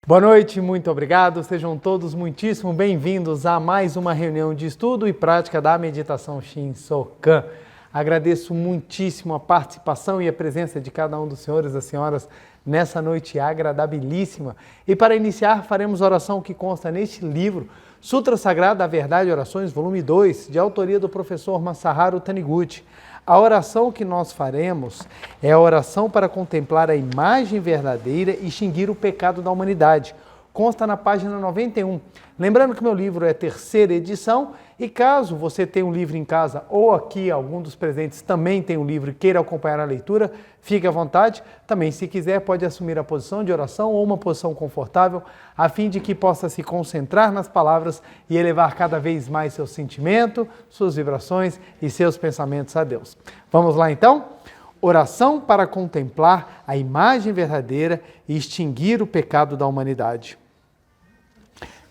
Boa noite, muito obrigado. Sejam todos muitíssimo bem-vindos a mais uma reunião de estudo e prática da meditação Shinsokan. Agradeço muitíssimo a participação e a presença de cada um dos senhores e das senhoras nessa noite agradabilíssima. E para iniciar, faremos oração que consta neste livro, Sutra Sagrada da Verdade e Orações, volume 2, de autoria do professor Masaharu Taniguchi. A oração que nós faremos é a oração para contemplar a imagem verdadeira e extinguir o pecado da humanidade. Consta na página 91. Lembrando que meu livro é terceira edição e caso você tenha um livro em casa ou aqui algum dos presentes também tem um livro e queira acompanhar a leitura, fique à vontade. Também, se quiser, pode assumir a posição de oração ou uma posição confortável, a fim de que possa se concentrar nas palavras e elevar cada vez mais seu sentimento, suas vibrações e seus pensamentos a Deus. Vamos lá então? Oração para contemplar a imagem verdadeira e extinguir o pecado da humanidade.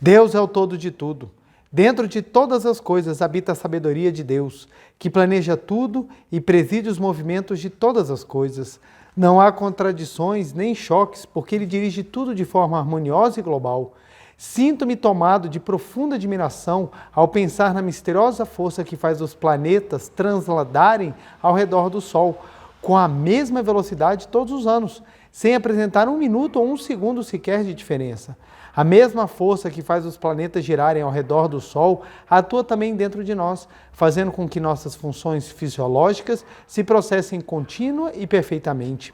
Deus é o todo de tudo. Dentro de todas as coisas habita a sabedoria de Deus, que planeja tudo e preside os movimentos de todas as coisas. Não há contradições nem choques, porque Ele dirige tudo de forma harmoniosa e global. Sinto-me tomado de profunda admiração ao pensar na misteriosa força que faz os planetas transladarem ao redor do Sol, com a mesma velocidade todos os anos, sem apresentar um minuto ou um segundo sequer de diferença. A mesma força que faz os planetas girarem ao redor do Sol atua também dentro de nós, fazendo com que nossas funções fisiológicas se processem contínua e perfeitamente.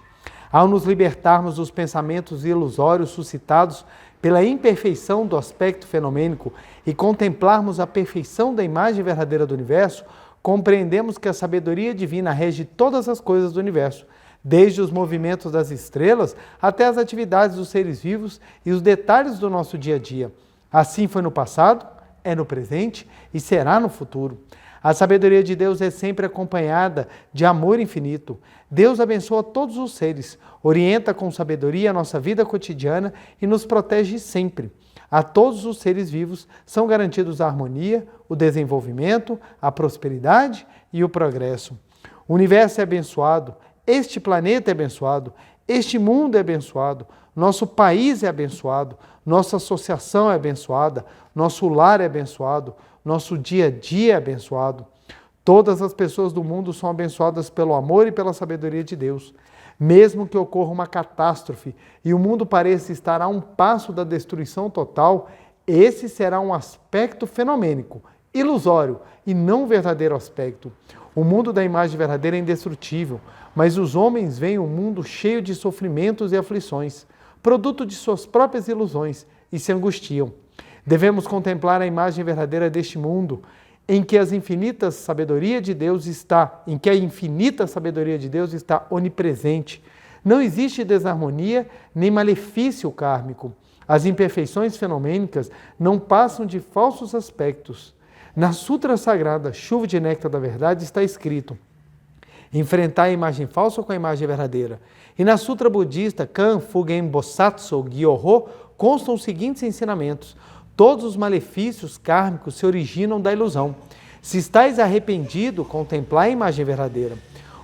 Ao nos libertarmos dos pensamentos ilusórios suscitados pela imperfeição do aspecto fenomênico e contemplarmos a perfeição da imagem verdadeira do universo, compreendemos que a sabedoria divina rege todas as coisas do universo, desde os movimentos das estrelas até as atividades dos seres vivos e os detalhes do nosso dia a dia. Assim foi no passado, é no presente e será no futuro. A sabedoria de Deus é sempre acompanhada de amor infinito. Deus abençoa todos os seres, orienta com sabedoria a nossa vida cotidiana e nos protege sempre. A todos os seres vivos são garantidos a harmonia, o desenvolvimento, a prosperidade e o progresso. O universo é abençoado, este planeta é abençoado, este mundo é abençoado, nosso país é abençoado, nossa associação é abençoada, nosso lar é abençoado, nosso dia a dia é abençoado. Todas as pessoas do mundo são abençoadas pelo amor e pela sabedoria de Deus. Mesmo que ocorra uma catástrofe e o mundo pareça estar a um passo da destruição total, esse será um aspecto fenomênico, ilusório e não verdadeiro aspecto. O mundo da imagem verdadeira é indestrutível, mas os homens veem um mundo cheio de sofrimentos e aflições, produto de suas próprias ilusões, e se angustiam. Devemos contemplar a imagem verdadeira deste mundo, em que a infinita sabedoria de Deus está onipresente. Não existe desarmonia nem malefício kármico. As imperfeições fenomênicas não passam de falsos aspectos. Na Sutra Sagrada, Chuva de Néctar da Verdade, está escrito: enfrentar a imagem falsa com a imagem verdadeira. E na Sutra Budista, Kan Fugen Bosatsu Gyoho, constam os seguintes ensinamentos: todos os malefícios kármicos se originam da ilusão. Se estáis arrependido, contemplai a imagem verdadeira.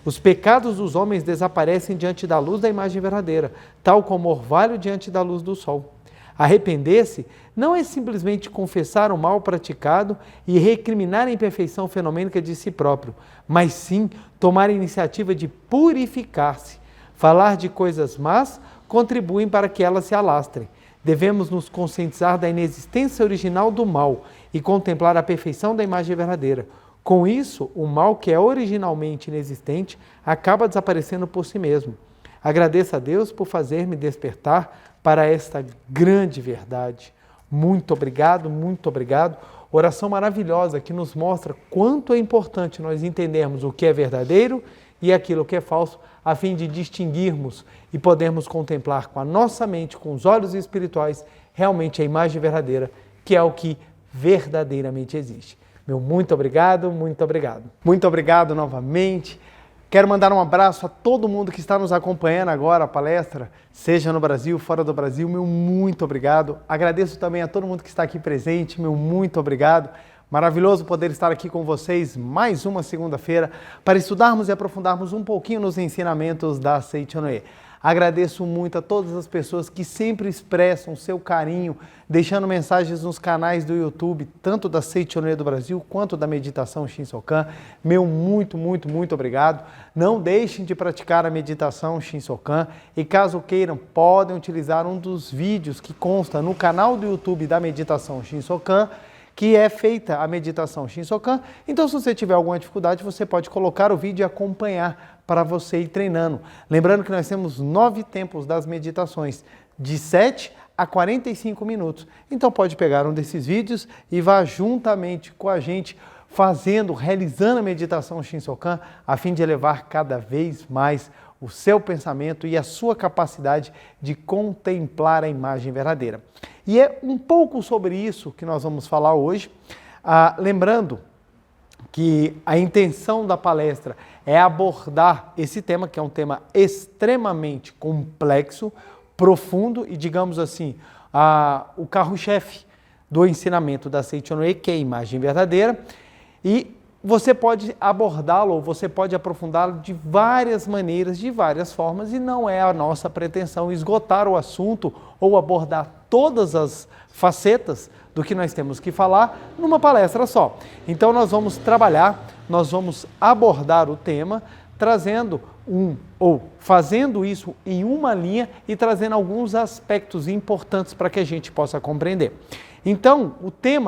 Os pecados dos homens desaparecem diante da luz da imagem verdadeira, tal como orvalho diante da luz do sol. Arrepender-se não é simplesmente confessar o mal praticado e recriminar a imperfeição fenomênica de si próprio, mas sim tomar a iniciativa de purificar-se. Falar de coisas más contribuem para que elas se alastrem. Devemos nos conscientizar da inexistência original do mal e contemplar a perfeição da imagem verdadeira. Com isso, o mal que é originalmente inexistente acaba desaparecendo por si mesmo. Agradeço a Deus por fazer-me despertar para esta grande verdade. Muito obrigado, muito obrigado. Oração maravilhosa que nos mostra quanto é importante nós entendermos o que é verdadeiro e aquilo que é falso, a fim de distinguirmos e podermos contemplar com a nossa mente, com os olhos espirituais, realmente a imagem verdadeira, que é o que verdadeiramente existe. Meu muito obrigado, muito obrigado. Muito obrigado novamente. Quero mandar um abraço a todo mundo que está nos acompanhando agora, a palestra, seja no Brasil, fora do Brasil, meu muito obrigado. Agradeço também a todo mundo que está aqui presente, meu muito obrigado. Maravilhoso poder estar aqui com vocês mais uma segunda-feira para estudarmos e aprofundarmos um pouquinho nos ensinamentos da Seichonoye. Agradeço muito a todas as pessoas que sempre expressam seu carinho, deixando mensagens nos canais do YouTube, tanto da Seichonoye do Brasil quanto da Meditação Shinsokan. Meu muito obrigado. Não deixem de praticar a Meditação Shinsokan e caso queiram, podem utilizar um dos vídeos que consta no canal do YouTube da Meditação Shinsokan, que é feita a meditação Shinsokan. Então, se você tiver alguma dificuldade, você pode colocar o vídeo e acompanhar para você ir treinando. Lembrando que nós temos 9 tempos das meditações, de 7 a 45 minutos. Então, pode pegar um desses vídeos e vá juntamente com a gente realizando a meditação Shinsokan, a fim de elevar cada vez mais o seu pensamento e a sua capacidade de contemplar a imagem verdadeira. E é um pouco sobre isso que nós vamos falar hoje, lembrando que a intenção da palestra é abordar esse tema, que é um tema extremamente complexo, profundo e, digamos assim, o carro-chefe do ensinamento da Seichonoye, que é a imagem verdadeira, e você pode abordá-lo ou você pode aprofundá-lo de várias maneiras, de várias formas, e não é a nossa pretensão esgotar o assunto ou abordar todas as facetas do que nós temos que falar numa palestra só. Então nós vamos trabalhar, nós vamos abordar o tema, fazendo isso em uma linha e trazendo alguns aspectos importantes para que a gente possa compreender. Então,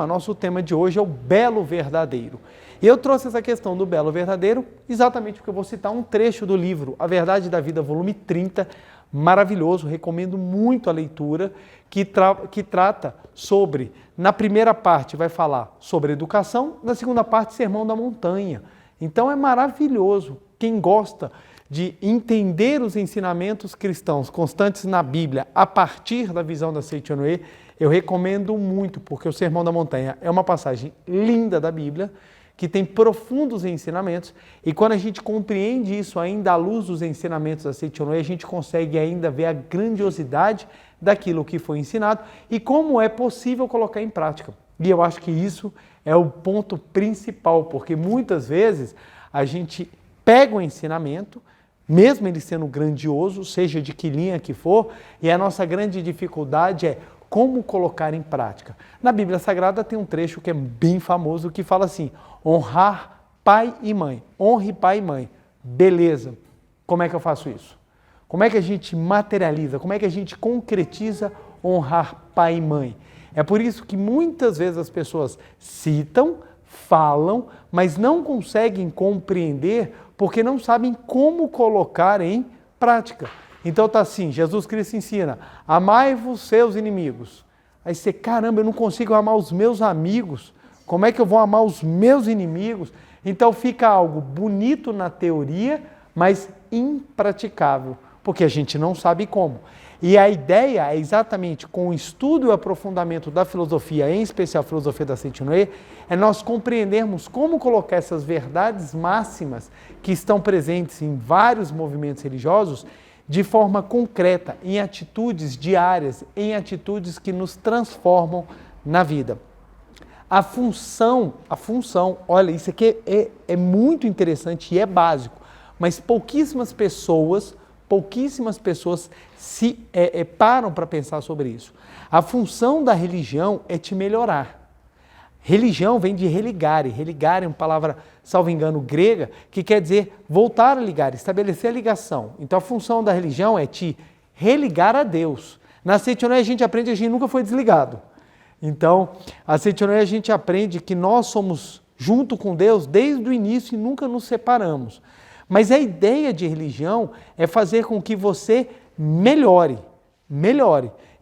nosso tema de hoje é o belo verdadeiro. E eu trouxe essa questão do belo verdadeiro exatamente porque eu vou citar um trecho do livro A Verdade da Vida, volume 30, maravilhoso, recomendo muito a leitura, que trata sobre, na primeira parte vai falar sobre educação, na segunda parte Sermão da Montanha. Então é maravilhoso, quem gosta de entender os ensinamentos cristãos constantes na Bíblia a partir da visão da Seichonoye, eu recomendo muito, porque o Sermão da Montanha é uma passagem linda da Bíblia, que tem profundos ensinamentos, e quando a gente compreende isso ainda à luz dos ensinamentos da Seichonoye, a gente consegue ainda ver a grandiosidade daquilo que foi ensinado e como é possível colocar em prática. E eu acho que isso é o ponto principal, porque muitas vezes a gente pega o ensinamento, mesmo ele sendo grandioso, seja de que linha que for, e a nossa grande dificuldade é como colocar em prática. Na Bíblia Sagrada tem um trecho que é bem famoso que fala assim: honrar pai e mãe. Honre pai e mãe. Beleza. Como é que eu faço isso? Como é que a gente materializa? Como é que a gente concretiza honrar pai e mãe? É por isso que muitas vezes as pessoas citam, falam, mas não conseguem compreender porque não sabem como colocar em prática. Então está assim, Jesus Cristo ensina, amai-vos seus inimigos. Aí você, caramba, eu não consigo amar os meus amigos, como é que eu vou amar os meus inimigos? Então fica algo bonito na teoria, mas impraticável, porque a gente não sabe como. E a ideia é exatamente com o estudo e o aprofundamento da filosofia, em especial a filosofia da Seichonoye, é nós compreendermos como colocar essas verdades máximas que estão presentes em vários movimentos religiosos de forma concreta, em atitudes diárias, em atitudes que nos transformam na vida. A função, olha, isso aqui é muito interessante e é básico, mas pouquíssimas pessoas se param para pensar sobre isso. A função da religião é te melhorar. Religião vem de religare. Religare é uma palavra, salvo engano, grega, que quer dizer voltar a ligar, estabelecer a ligação. Então a função da religião é te religar a Deus. Na Seichonoye a gente aprende que a gente nunca foi desligado. Então, a Seichonoye a gente aprende que nós somos junto com Deus desde o início e nunca nos separamos. Mas a ideia de religião é fazer com que você melhore.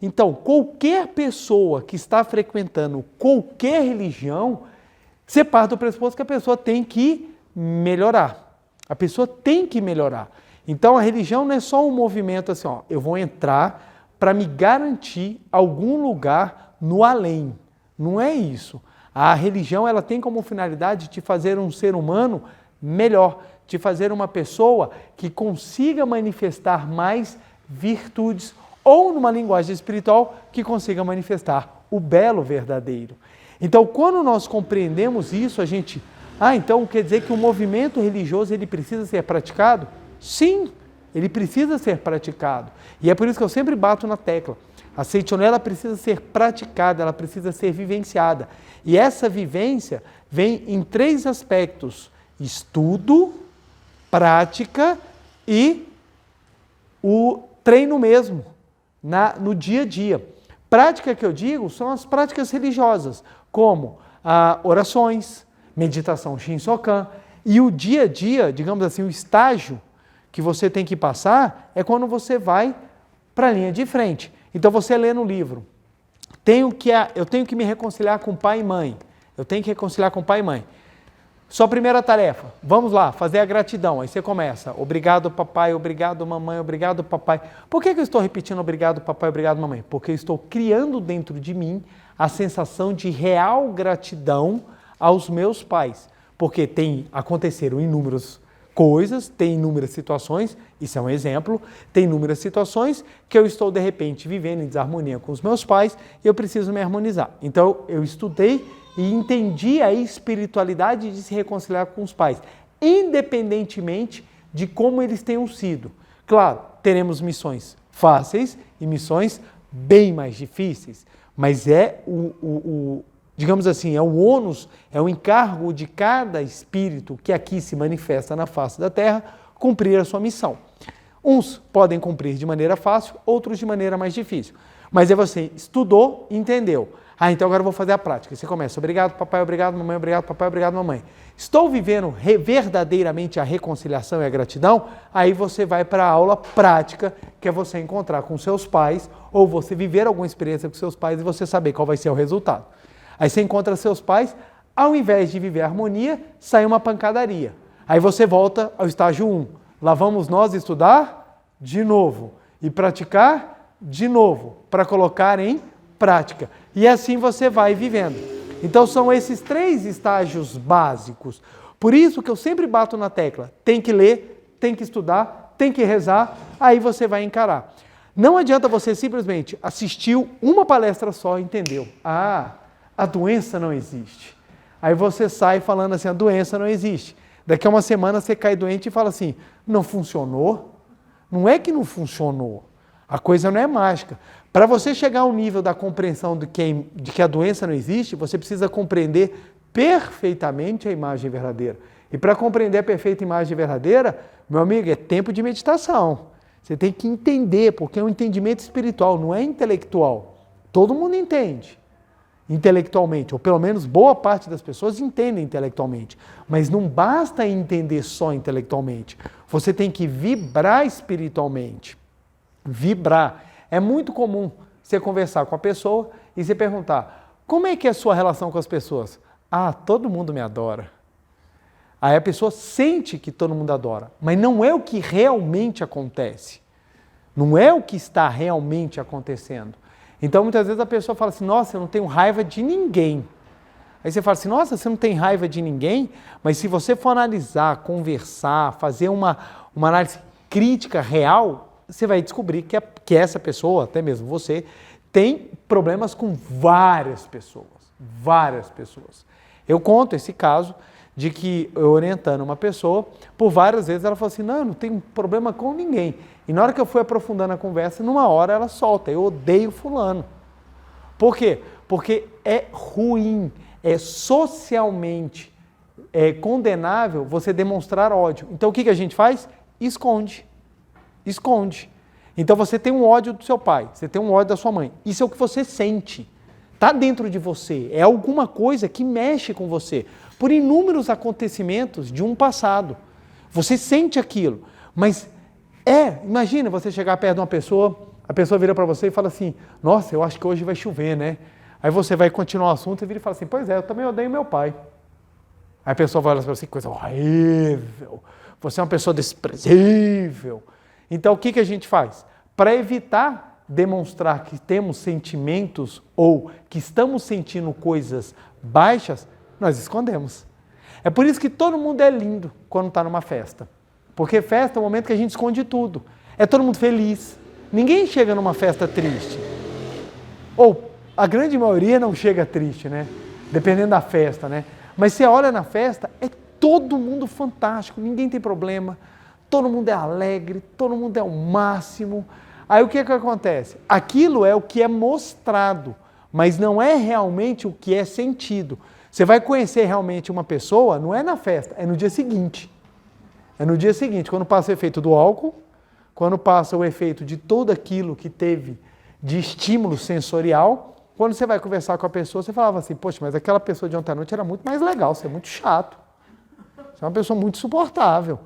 Então, qualquer pessoa que está frequentando qualquer religião, você parte do pressuposto que a pessoa tem que melhorar. A pessoa tem que melhorar. Então, a religião não é só um movimento assim, ó, eu vou entrar para me garantir algum lugar no além. Não é isso. A religião ela tem como finalidade te fazer um ser humano melhor, te fazer uma pessoa que consiga manifestar mais virtudes, ou numa linguagem espiritual, que consiga manifestar o belo verdadeiro. Então, quando nós compreendemos isso, a gente... então quer dizer que o movimento religioso ele precisa ser praticado? Sim, ele precisa ser praticado. E é por isso que eu sempre bato na tecla. A Seichono precisa ser praticada, ela precisa ser vivenciada. E essa vivência vem em 3 aspectos: estudo, prática e o treino mesmo, no dia a dia. Prática que eu digo são as práticas religiosas, como orações, meditação Shinsokan, e o dia a dia, digamos assim, o estágio que você tem que passar é quando você vai para a linha de frente. Então você lê no livro, eu tenho que me reconciliar com pai e mãe, eu tenho que reconciliar com pai e mãe. Sua primeira tarefa, vamos lá, fazer a gratidão. Aí você começa, obrigado papai, obrigado mamãe, obrigado papai. Por que eu estou repetindo obrigado papai, obrigado mamãe? Porque eu estou criando dentro de mim a sensação de real gratidão aos meus pais. Porque aconteceram inúmeras coisas, tem inúmeras situações, isso é um exemplo, tem inúmeras situações que eu estou de repente vivendo em desarmonia com os meus pais e eu preciso me harmonizar. Então eu estudei e entendi a espiritualidade de se reconciliar com os pais, independentemente de como eles tenham sido. Claro, teremos missões fáceis e missões bem mais difíceis, mas digamos assim, é o ônus, é o encargo de cada espírito que aqui se manifesta na face da Terra, cumprir a sua missão. Uns podem cumprir de maneira fácil, outros de maneira mais difícil. Mas você estudou e entendeu. Então agora eu vou fazer a prática. Você começa, obrigado papai, obrigado mamãe, obrigado papai, obrigado mamãe. Estou vivendo verdadeiramente a reconciliação e a gratidão? Aí você vai para a aula prática, que é você encontrar com seus pais, ou você viver alguma experiência com seus pais e você saber qual vai ser o resultado. Aí você encontra seus pais, ao invés de viver a harmonia, sai uma pancadaria. Aí você volta ao estágio 1. Lá vamos nós estudar de novo e praticar de novo, para colocar em prática. E assim você vai vivendo. Então são esses 3 estágios básicos. Por isso que eu sempre bato na tecla. Tem que ler, tem que estudar, tem que rezar, aí você vai encarar. Não adianta você simplesmente assistiu uma palestra só e entendeu. A doença não existe. Aí você sai falando assim, a doença não existe. Daqui a uma semana você cai doente e fala assim, não funcionou? Não é que não funcionou. A coisa não é mágica. Para você chegar ao nível da compreensão de que a doença não existe, você precisa compreender perfeitamente a imagem verdadeira. E para compreender a perfeita imagem verdadeira, meu amigo, é tempo de meditação. Você tem que entender, porque é um entendimento espiritual, não é intelectual. Todo mundo entende intelectualmente, ou pelo menos boa parte das pessoas entendem intelectualmente, mas não basta entender só intelectualmente, você tem que vibrar espiritualmente. Vibrar. É muito comum você conversar com a pessoa e você perguntar, como é que é a sua relação com as pessoas? Todo mundo me adora. Aí a pessoa sente que todo mundo adora, mas não é o que realmente acontece. Não é o que está realmente acontecendo. Então, muitas vezes a pessoa fala assim, nossa, eu não tenho raiva de ninguém. Aí você fala assim, nossa, você não tem raiva de ninguém? Mas se você for analisar, conversar, fazer uma análise crítica real, você vai descobrir que essa pessoa, até mesmo você, tem problemas com várias pessoas. Várias pessoas. Eu conto esse caso de que eu orientando uma pessoa, por várias vezes ela falou assim, não, eu não tenho problema com ninguém. E na hora que eu fui aprofundando a conversa, numa hora ela solta, eu odeio fulano. Por quê? Porque é ruim, é socialmente condenável você demonstrar ódio. Então o que a gente faz? Esconde. Esconde. Então você tem um ódio do seu pai, você tem um ódio da sua mãe. Isso é o que você sente. Está dentro de você, é alguma coisa que mexe com você, por inúmeros acontecimentos de um passado. Você sente aquilo, mas imagina você chegar perto de uma pessoa, a pessoa vira para você e fala assim, nossa, eu acho que hoje vai chover, né? Aí você vai continuar o assunto e vira e fala assim, pois é, eu também odeio meu pai. Aí a pessoa vai olhar para você, coisa horrível, você é uma pessoa desprezível. Então o que a gente faz? Para evitar demonstrar que temos sentimentos ou que estamos sentindo coisas baixas, nós escondemos. É por isso que todo mundo é lindo quando está numa festa. Porque festa é o momento que a gente esconde tudo. É todo mundo feliz. Ninguém chega numa festa triste. Ou a grande maioria não chega triste, né? Dependendo da festa, né? Mas você olha na festa, é todo mundo fantástico, ninguém tem problema. todo mundo é alegre, todo mundo é o máximo. Aí o que acontece? Aquilo é o que é mostrado, mas não é realmente o que é sentido. Você vai conhecer realmente uma pessoa, não é na festa, é no dia seguinte. É no dia seguinte, quando passa o efeito do álcool, quando passa o efeito de tudo aquilo que teve de estímulo sensorial. Quando você vai conversar com a pessoa, você falava assim, poxa, mas aquela pessoa de ontem à noite era muito mais legal, você é muito chato. Você é uma pessoa muito insuportável.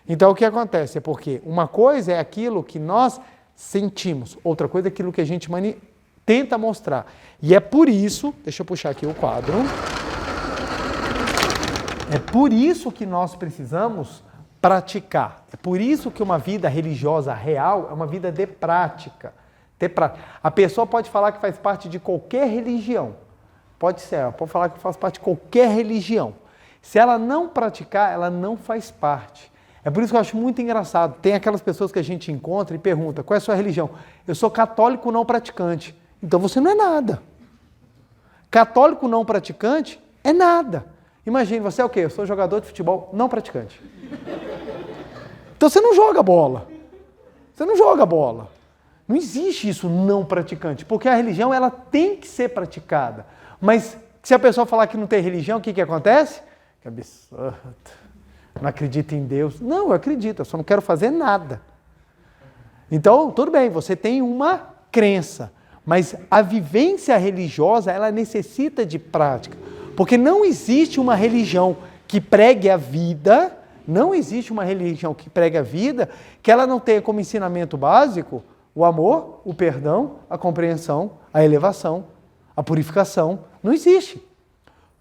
Então o que acontece? É porque uma coisa é aquilo que nós sentimos, outra coisa é aquilo que a gente tenta mostrar. E é por isso, deixa eu puxar aqui o quadro, é por isso que nós precisamos praticar. É por isso que uma vida religiosa real é uma vida de prática. A pessoa pode falar que faz parte de qualquer religião. Pode ser, ela pode falar que faz parte de qualquer religião. Se ela não praticar, ela não faz parte. É por isso que eu acho muito engraçado. Tem aquelas pessoas que a gente encontra e pergunta, qual é a sua religião? Eu sou católico não praticante. Então você não é nada. Católico não praticante é nada. Imagine, você é o quê? Eu sou jogador de futebol não praticante. Então você não joga bola. Você não joga bola. Não existe isso não praticante, porque a religião ela tem que ser praticada. Mas se a pessoa falar que não tem religião, o que acontece? Que absurdo. Não acredita em Deus. Não, eu acredito, eu só não quero fazer nada. Então, tudo bem, você tem uma crença, mas a vivência religiosa ela necessita de prática. Porque não existe uma religião que pregue a vida, não existe uma religião que pregue a vida que ela não tenha como ensinamento básico o amor, o perdão, a compreensão, a elevação, a purificação. Não existe.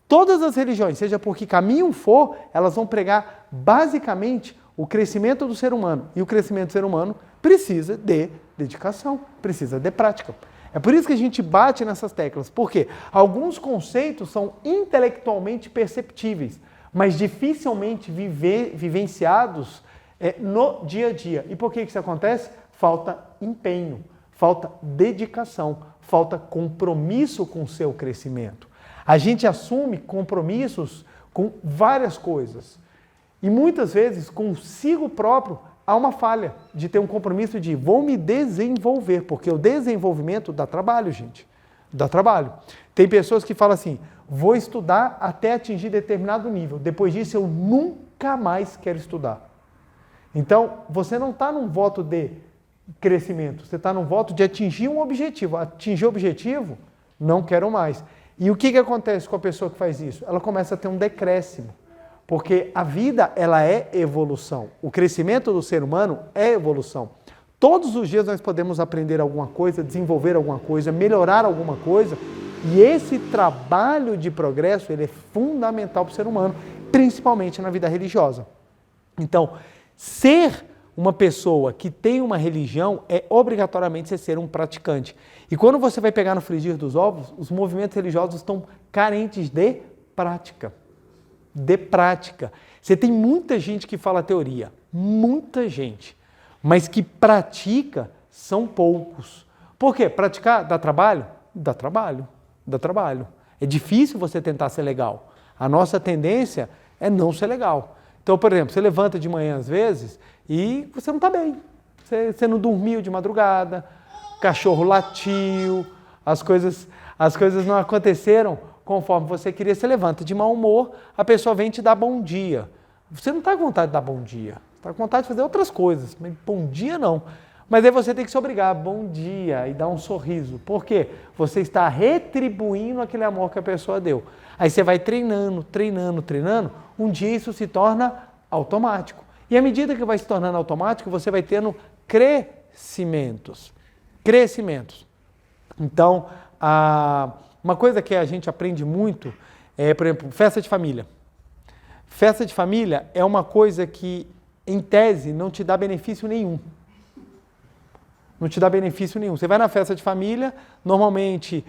Todas as religiões, seja por que caminho for, elas vão pregar basicamente o crescimento do ser humano. E o crescimento do ser humano precisa de dedicação, precisa de prática. É por isso que a gente bate nessas teclas, porque alguns conceitos são intelectualmente perceptíveis, mas dificilmente vivenciados no dia a dia. E por que isso acontece? Falta empenho, falta dedicação, falta compromisso com o seu crescimento. A gente assume compromissos com várias coisas. E muitas vezes, consigo próprio, há uma falha de ter um compromisso de vou me desenvolver, porque o desenvolvimento dá trabalho, gente. Dá trabalho. Tem pessoas que falam assim, vou estudar até atingir determinado nível. Depois disso, eu nunca mais quero estudar. Então, você não está num voto de crescimento, você está num voto de atingir um objetivo. Atingir o objetivo, não quero mais. E o que acontece com a pessoa que faz isso? Ela começa a ter um decréscimo, porque a vida ela é evolução. O crescimento do ser humano é evolução. Todos os dias nós podemos aprender alguma coisa, desenvolver alguma coisa, melhorar alguma coisa, e esse trabalho de progresso ele é fundamental para o ser humano, principalmente na vida religiosa. Então, ser uma pessoa que tem uma religião é obrigatoriamente você ser um praticante. E quando você vai pegar no frigir dos ovos, os movimentos religiosos estão carentes de prática. De prática. Você tem muita gente que fala teoria, muita gente, mas que pratica são poucos. Por quê? Praticar dá trabalho? Dá trabalho, dá trabalho. É difícil você tentar ser legal. A nossa tendência é não ser legal. Então, por exemplo, você levanta de manhã às vezes e você não está bem. Você não dormiu de madrugada, o cachorro latiu, as coisas não aconteceram conforme você queria. Você levanta de mau humor, a pessoa vem te dar bom dia. Você não está com vontade de dar bom dia, está com vontade de fazer outras coisas, mas bom dia não. Mas aí você tem que se obrigar, bom dia, e dar um sorriso. Por quê? Você está retribuindo aquele amor que a pessoa deu. Aí você vai treinando, um dia isso se torna automático. E à medida que vai se tornando automático, você vai tendo crescimentos. Então, uma coisa que a gente aprende muito é, por exemplo, festa de família. Festa de família é uma coisa que, em tese, não te dá benefício nenhum. Não te dá benefício nenhum. Você vai na festa de família, normalmente,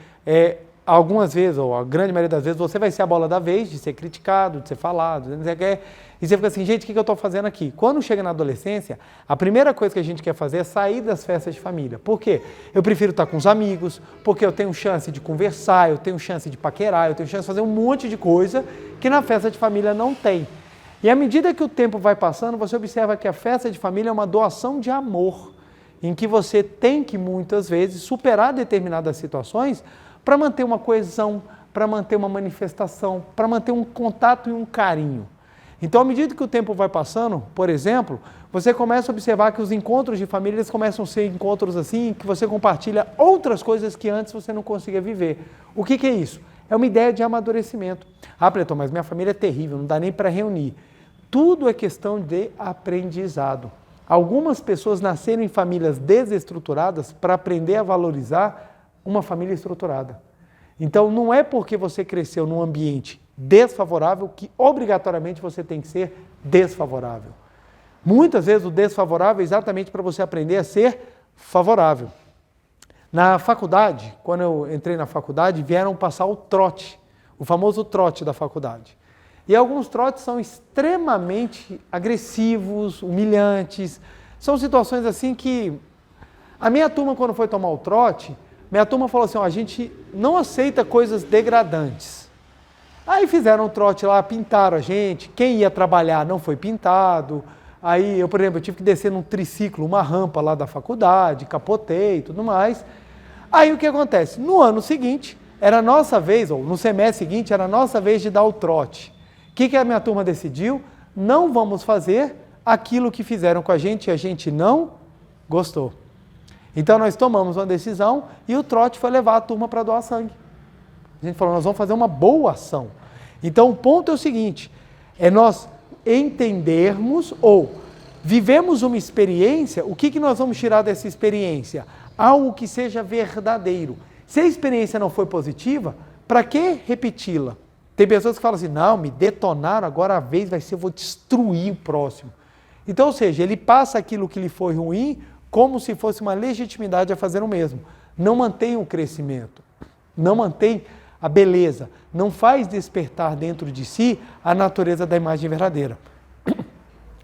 algumas vezes, ou a grande maioria das vezes, você vai ser a bola da vez, de ser criticado, de ser falado, de não sei o que. E você fica assim, gente, o que eu estou fazendo aqui? Quando chega na adolescência, a primeira coisa que a gente quer fazer é sair das festas de família. Por quê? Eu prefiro estar com os amigos, porque eu tenho chance de conversar, eu tenho chance de paquerar, eu tenho chance de fazer um monte de coisa que na festa de família não tem. E à medida que o tempo vai passando, você observa que a festa de família é uma doação de amor, em que você tem que, muitas vezes, superar determinadas situações para manter uma coesão, para manter uma manifestação, para manter um contato e um carinho. Então, à medida que o tempo vai passando, por exemplo, você começa a observar que os encontros de família começam a ser encontros assim, que você compartilha outras coisas que antes você não conseguia viver. O que é isso? É uma ideia de amadurecimento. Ah, Cleiton, mas minha família é terrível, não dá nem para reunir. Tudo é questão de aprendizado. Algumas pessoas nasceram em famílias desestruturadas para aprender a valorizar uma família estruturada. Então, não é porque você cresceu num ambiente desfavorável que obrigatoriamente você tem que ser desfavorável. Muitas vezes o desfavorável é exatamente para você aprender a ser favorável. Na faculdade, quando eu entrei na faculdade, vieram passar o trote, o famoso trote da faculdade. E alguns trotes são extremamente agressivos, humilhantes. São situações assim que... A minha turma, quando foi tomar o trote, minha turma falou assim, ó, a gente não aceita coisas degradantes. Aí fizeram um trote lá, pintaram a gente, quem ia trabalhar não foi pintado. Aí eu, por exemplo, eu tive que descer num triciclo, uma rampa lá da faculdade, capotei e tudo mais. Aí o que acontece? No ano seguinte, era a nossa vez, ou no semestre seguinte, era a nossa vez de dar o trote. O que a minha turma decidiu? Não vamos fazer aquilo que fizeram com a gente e a gente não gostou. Então nós tomamos uma decisão e o trote foi levar a turma para doar sangue. A gente falou, nós vamos fazer uma boa ação. Então o ponto é o seguinte, é nós entendermos ou vivemos uma experiência, o que nós vamos tirar dessa experiência? Algo que seja verdadeiro. Se a experiência não foi positiva, para que repeti-la? Tem pessoas que falam assim, não, me detonaram, agora a vez vai ser, eu vou destruir o próximo. Então, ou seja, ele passa aquilo que lhe foi ruim como se fosse uma legitimidade a fazer o mesmo. Não mantém o crescimento, não mantém a beleza, não faz despertar dentro de si a natureza da imagem verdadeira.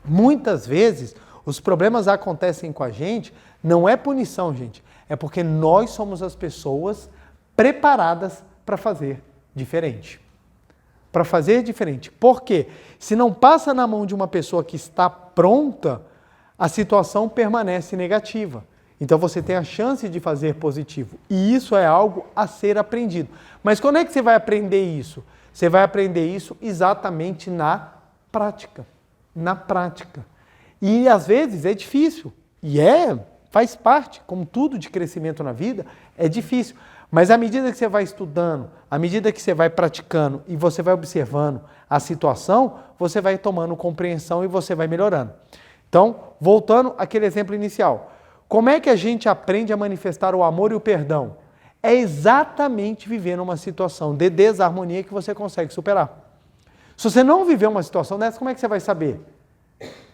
Muitas vezes, os problemas acontecem com a gente, não é punição, gente, é porque nós somos as pessoas preparadas para fazer diferente. Para fazer diferente. Por quê? Se não passa na mão de uma pessoa que está pronta, a situação permanece negativa. Então você tem a chance de fazer positivo. E isso é algo a ser aprendido. Mas quando é que você vai aprender isso? Você vai aprender isso exatamente na prática. Na prática. E às vezes é difícil. E faz parte, como tudo de crescimento na vida, é difícil. Mas à medida que você vai estudando, à medida que você vai praticando e você vai observando a situação, você vai tomando compreensão e você vai melhorando. Então, voltando àquele exemplo inicial. Como é que a gente aprende a manifestar o amor e o perdão? É exatamente vivendo uma situação de desarmonia que você consegue superar. Se você não viver uma situação dessa, como é que você vai saber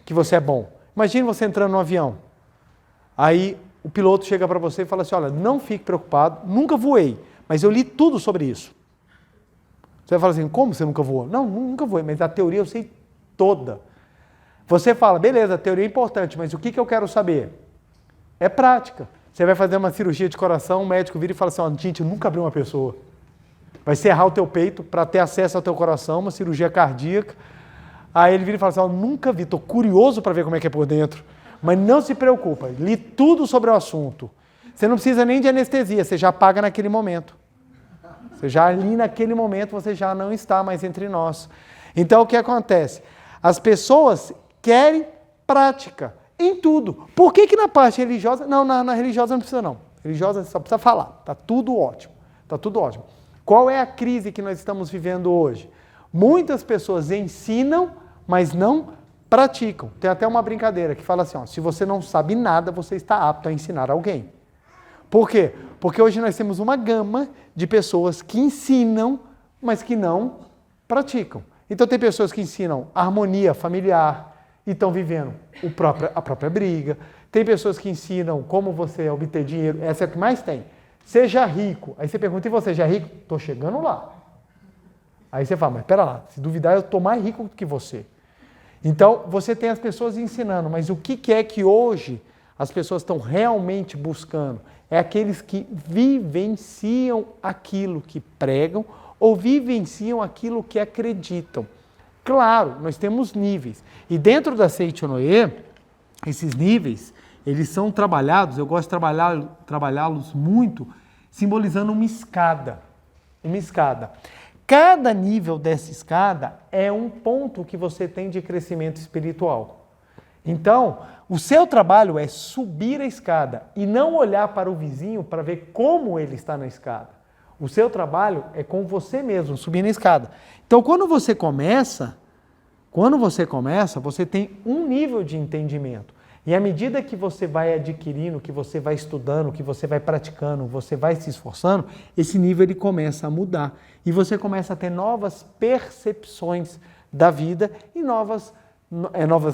que você é bom? Imagine você entrando no avião. Aí o piloto chega para você e fala assim, olha, não fique preocupado, nunca voei, mas eu li tudo sobre isso. Você vai falar assim, como você nunca voou? Não, nunca voei, mas a teoria eu sei toda. Você fala, beleza, a teoria é importante, mas o que eu quero saber? É prática. Você vai fazer uma cirurgia de coração, o médico vira e fala assim, ó, gente, eu nunca abri uma pessoa. Vai serrar o teu peito para ter acesso ao teu coração, uma cirurgia cardíaca. Aí ele vira e fala assim, ó, nunca vi, estou curioso para ver como é que é por dentro. Mas não se preocupa, li tudo sobre o assunto. Você não precisa nem de anestesia, você já paga naquele momento. Você já ali naquele momento, você já não está mais entre nós. Então o que acontece? As pessoas querem prática em tudo. Por que na parte religiosa? Não, na religiosa não precisa não. Religiosa só precisa falar. Está tudo ótimo. Está tudo ótimo. Qual é a crise que nós estamos vivendo hoje? Muitas pessoas ensinam, mas não praticam. Tem até uma brincadeira que fala assim, ó, se você não sabe nada, você está apto a ensinar alguém. Por quê? Porque hoje nós temos uma gama de pessoas que ensinam, mas que não praticam. Então tem pessoas que ensinam harmonia familiar e estão vivendo a própria briga. Tem pessoas que ensinam como você obter dinheiro, essa é a que mais tem. Seja rico. Aí você pergunta, e você já é rico? Estou chegando lá. Aí você fala, mas espera lá, se duvidar eu estou mais rico do que você. Então, você tem as pessoas ensinando, mas o que é que hoje as pessoas estão realmente buscando? É aqueles que vivenciam aquilo que pregam ou vivenciam aquilo que acreditam. Claro, nós temos níveis. E dentro da Seichonoye, esses níveis, eles são trabalhados, eu gosto de trabalhá-los muito, simbolizando uma escada. Uma escada. Cada nível dessa escada é um ponto que você tem de crescimento espiritual. Então, o seu trabalho é subir a escada e não olhar para o vizinho para ver como ele está na escada. O seu trabalho é com você mesmo, subindo a escada. Então, quando você começa, você tem um nível de entendimento. E à medida que você vai adquirindo, que você vai estudando, que você vai praticando, você vai se esforçando, esse nível ele começa a mudar. E você começa a ter novas percepções da vida e novas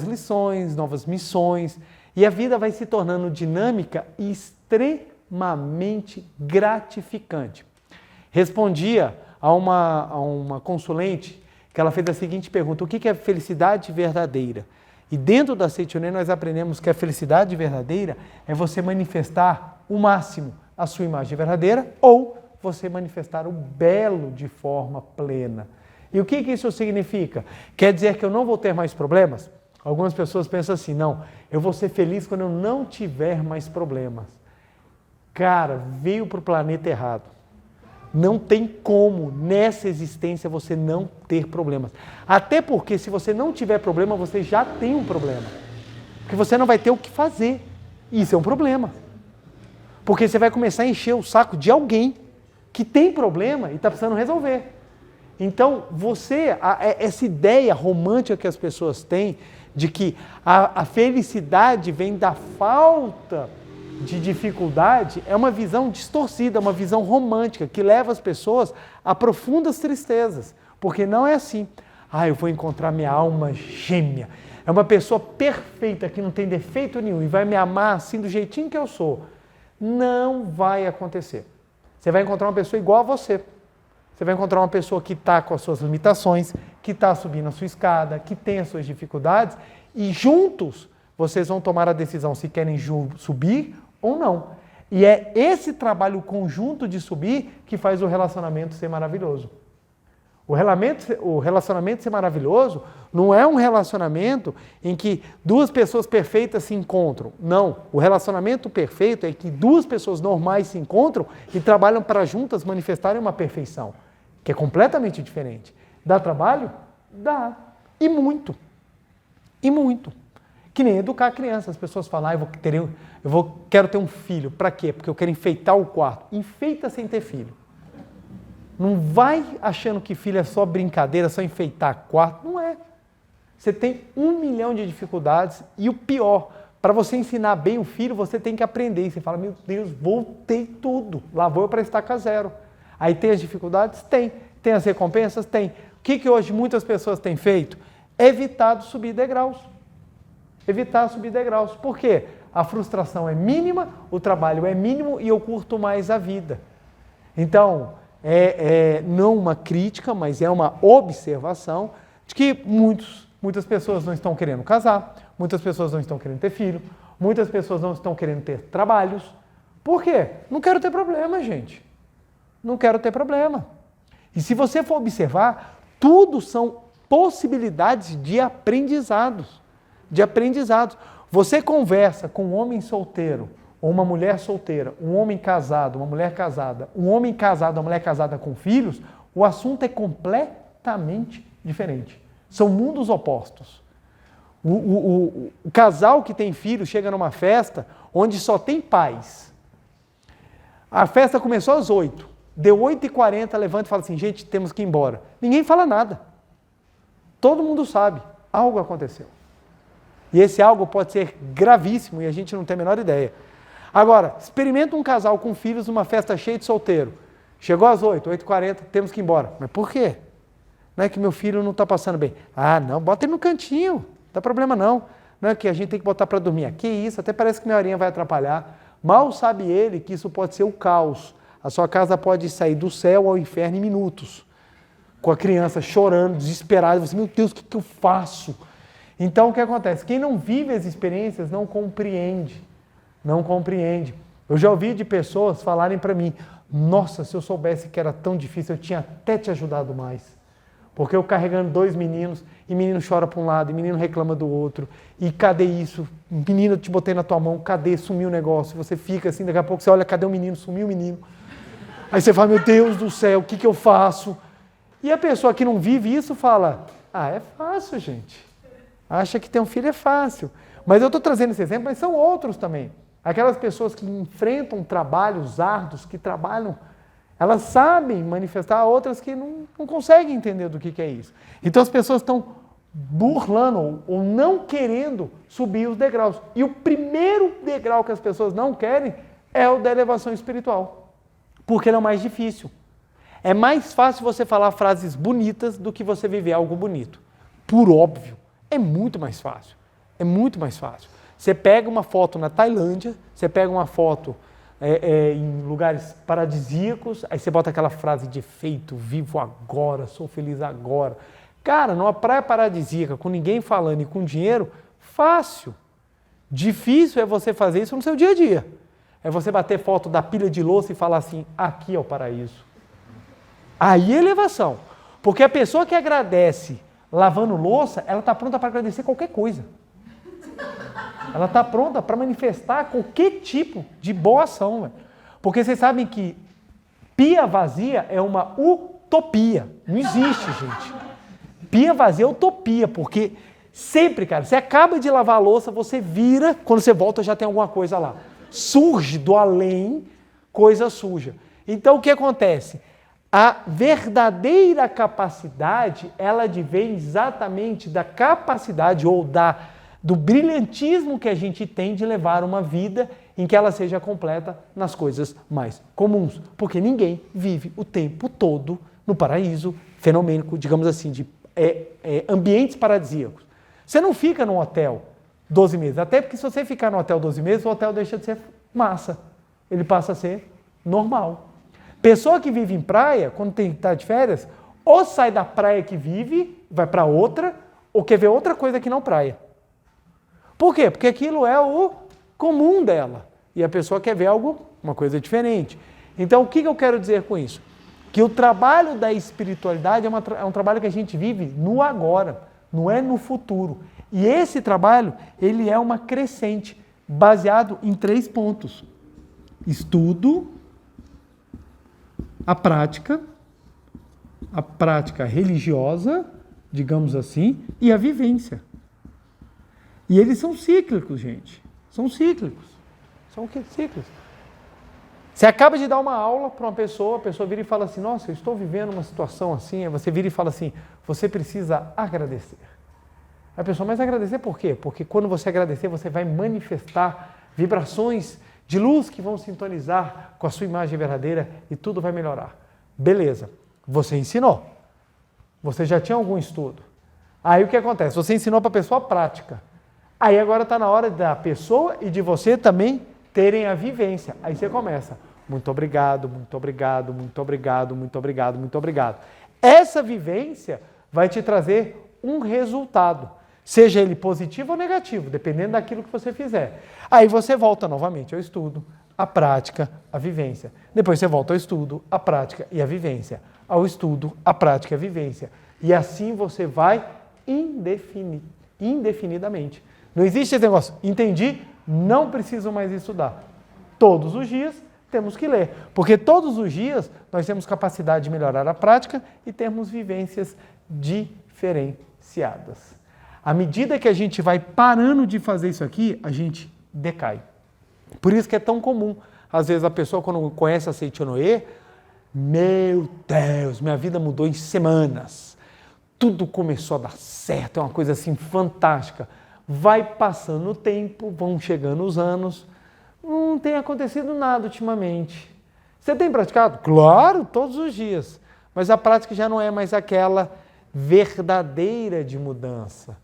lições, novas missões. E a vida vai se tornando dinâmica e extremamente gratificante. Respondia a uma consulente que ela fez a seguinte pergunta: o que é felicidade verdadeira? E dentro da Seichonoye nós aprendemos que a felicidade verdadeira é você manifestar o máximo a sua imagem verdadeira ou você manifestar o belo de forma plena. E o que isso significa? Quer dizer que eu não vou ter mais problemas? Algumas pessoas pensam assim, não, eu vou ser feliz quando eu não tiver mais problemas. Cara, veio para o planeta errado. Não tem como, nessa existência, você não ter problemas. Até porque, se você não tiver problema, você já tem um problema. Porque você não vai ter o que fazer. Isso é um problema. Porque você vai começar a encher o saco de alguém que tem problema e está precisando resolver. Então, essa ideia romântica que as pessoas têm de que a felicidade vem da falta de dificuldade é uma visão distorcida, uma visão romântica que leva as pessoas a profundas tristezas, porque não é assim. Eu vou encontrar minha alma gêmea, é uma pessoa perfeita que não tem defeito nenhum e vai me amar assim do jeitinho que eu sou. Não vai acontecer. Você vai encontrar uma pessoa igual a você. Você vai encontrar uma pessoa que está com as suas limitações, que está subindo a sua escada, que tem as suas dificuldades e juntos vocês vão tomar a decisão se querem subir ou não. E é esse trabalho conjunto de subir que faz o relacionamento ser maravilhoso. O relacionamento ser maravilhoso não é um relacionamento em que duas pessoas perfeitas se encontram. Não. O relacionamento perfeito é que duas pessoas normais se encontram e trabalham para juntas manifestarem uma perfeição, que é completamente diferente. Dá trabalho? Dá. E muito. E muito. Que nem educar a criança. As pessoas falam, quero ter um filho. Para quê? Porque eu quero enfeitar o quarto. Enfeita sem ter filho. Não vai achando que filho é só brincadeira, só enfeitar quarto. Não é. Você tem 1 milhão de dificuldades e o pior, para você ensinar bem o filho, você tem que aprender. E você fala, meu Deus, voltei tudo. Lá vou eu para estaca zero. Aí tem as dificuldades? Tem. Tem as recompensas? Tem. O que hoje muitas pessoas têm feito? Evitado subir degraus. Evitar subir degraus. Por quê? A frustração é mínima, o trabalho é mínimo e eu curto mais a vida. Então, não uma crítica, mas é uma observação de que muitas pessoas não estão querendo casar, muitas pessoas não estão querendo ter filho, muitas pessoas não estão querendo ter trabalhos. Por quê? Não quero ter problema, gente. Não quero ter problema. E se você for observar, tudo são possibilidades de aprendizados. Você conversa com um homem solteiro, ou uma mulher solteira, um homem casado, uma mulher casada, um homem casado, uma mulher casada com filhos, o assunto é completamente diferente. São mundos opostos. O casal que tem filhos chega numa festa onde só tem pais. A festa começou às 8, deu 8h40, levanta e fala assim, gente, temos que ir embora. Ninguém fala nada. Todo mundo sabe, algo aconteceu. E esse algo pode ser gravíssimo e a gente não tem a menor ideia. Agora, experimenta um casal com filhos numa festa cheia de solteiro. Chegou às 8h40, temos que ir embora. Mas por quê? Não é que meu filho não está passando bem. Não, bota ele no cantinho, não dá problema não. Não é que a gente tem que botar para dormir. Que isso, até parece que minha horinha vai atrapalhar. Mal sabe ele que isso pode ser o caos. A sua casa pode sair do céu ao inferno em minutos. Com a criança chorando, desesperada. Você, meu Deus, o que eu faço? Então, o que acontece? Quem não vive as experiências não compreende. Não compreende. Eu já ouvi de pessoas falarem para mim, nossa, se eu soubesse que era tão difícil, eu tinha até te ajudado mais. Porque eu carregando 2 meninos, e menino chora para um lado, e menino reclama do outro, e cadê isso? Menino, eu te botei na tua mão, cadê? Sumiu o negócio. Você fica assim, daqui a pouco você olha, cadê o menino? Sumiu o menino. Aí você fala, meu Deus do céu, o que eu faço? E a pessoa que não vive isso fala, é fácil, gente. Acha que ter um filho é fácil. Mas eu estou trazendo esse exemplo, mas são outros também. Aquelas pessoas que enfrentam trabalhos árduos, que trabalham, elas sabem manifestar, outras que não conseguem entender do que é isso. Então as pessoas estão burlando ou não querendo subir os degraus. E o primeiro degrau que as pessoas não querem é o da elevação espiritual. Porque ele é o mais difícil. É mais fácil você falar frases bonitas do que você viver algo bonito. Por óbvio. É muito mais fácil. É muito mais fácil. Você pega uma foto na Tailândia, você pega uma foto em lugares paradisíacos, aí você bota aquela frase de efeito, vivo agora, sou feliz agora. Cara, numa praia paradisíaca, com ninguém falando e com dinheiro, fácil. Difícil é você fazer isso no seu dia a dia. É você bater foto da pilha de louça e falar assim, aqui é o paraíso. Aí é elevação. Porque a pessoa que agradece lavando louça, ela está pronta para agradecer qualquer coisa. Ela está pronta para manifestar qualquer tipo de boa ação. Véio. Porque vocês sabem que pia vazia é uma utopia. Não existe, gente. Pia vazia é utopia, porque sempre, cara, você acaba de lavar a louça, você vira, quando você volta já tem alguma coisa lá. Surge do além coisa suja. Então o que acontece? A verdadeira capacidade, ela advém exatamente da capacidade ou do brilhantismo que a gente tem de levar uma vida em que ela seja completa nas coisas mais comuns. Porque ninguém vive o tempo todo no paraíso fenomênico, digamos assim, de ambientes paradisíacos. Você não fica num hotel 12 meses, até porque se você ficar no hotel 12 meses, o hotel deixa de ser massa. Ele passa a ser normal. Pessoa que vive em praia, quando está de férias, ou sai da praia que vive, vai para outra, ou quer ver outra coisa que não praia. Por quê? Porque aquilo é o comum dela. E a pessoa quer ver uma coisa diferente. Então, o que eu quero dizer com isso? Que o trabalho da espiritualidade é um trabalho que a gente vive no agora, não é no futuro. E esse trabalho, ele é uma crescente, baseado em 3 pontos. Estudo, a prática religiosa, digamos assim, e a vivência. E eles são cíclicos, gente. São cíclicos. São cíclicos. Você acaba de dar uma aula para uma pessoa, a pessoa vira e fala assim, nossa, eu estou vivendo uma situação assim, aí você vira e fala assim, você precisa agradecer. A pessoa, mas agradecer por quê? Porque quando você agradecer, você vai manifestar vibrações de luz que vão sintonizar com a sua imagem verdadeira e tudo vai melhorar. Beleza, você ensinou. Você já tinha algum estudo. Aí o que acontece? Você ensinou para a pessoa a prática. Aí agora está na hora da pessoa e de você também terem a vivência. Aí você começa. Muito obrigado, muito obrigado, muito obrigado, muito obrigado, muito obrigado. Essa vivência vai te trazer um resultado. Seja ele positivo ou negativo, dependendo daquilo que você fizer. Aí você volta novamente ao estudo, à prática, à vivência. Depois você volta ao estudo, à prática e à vivência. Ao estudo, à prática e à vivência. E assim você vai indefinidamente. Não existe esse negócio, entendi, não preciso mais estudar. Todos os dias temos que ler, porque todos os dias nós temos capacidade de melhorar a prática e termos vivências diferenciadas. À medida que a gente vai parando de fazer isso aqui, a gente decai. Por isso que é tão comum. Às vezes a pessoa, quando conhece a Seichonoye, meu Deus, minha vida mudou em semanas. Tudo começou a dar certo, é uma coisa assim fantástica. Vai passando o tempo, vão chegando os anos, não tem acontecido nada ultimamente. Você tem praticado? Claro, todos os dias. Mas a prática já não é mais aquela verdadeira de mudança.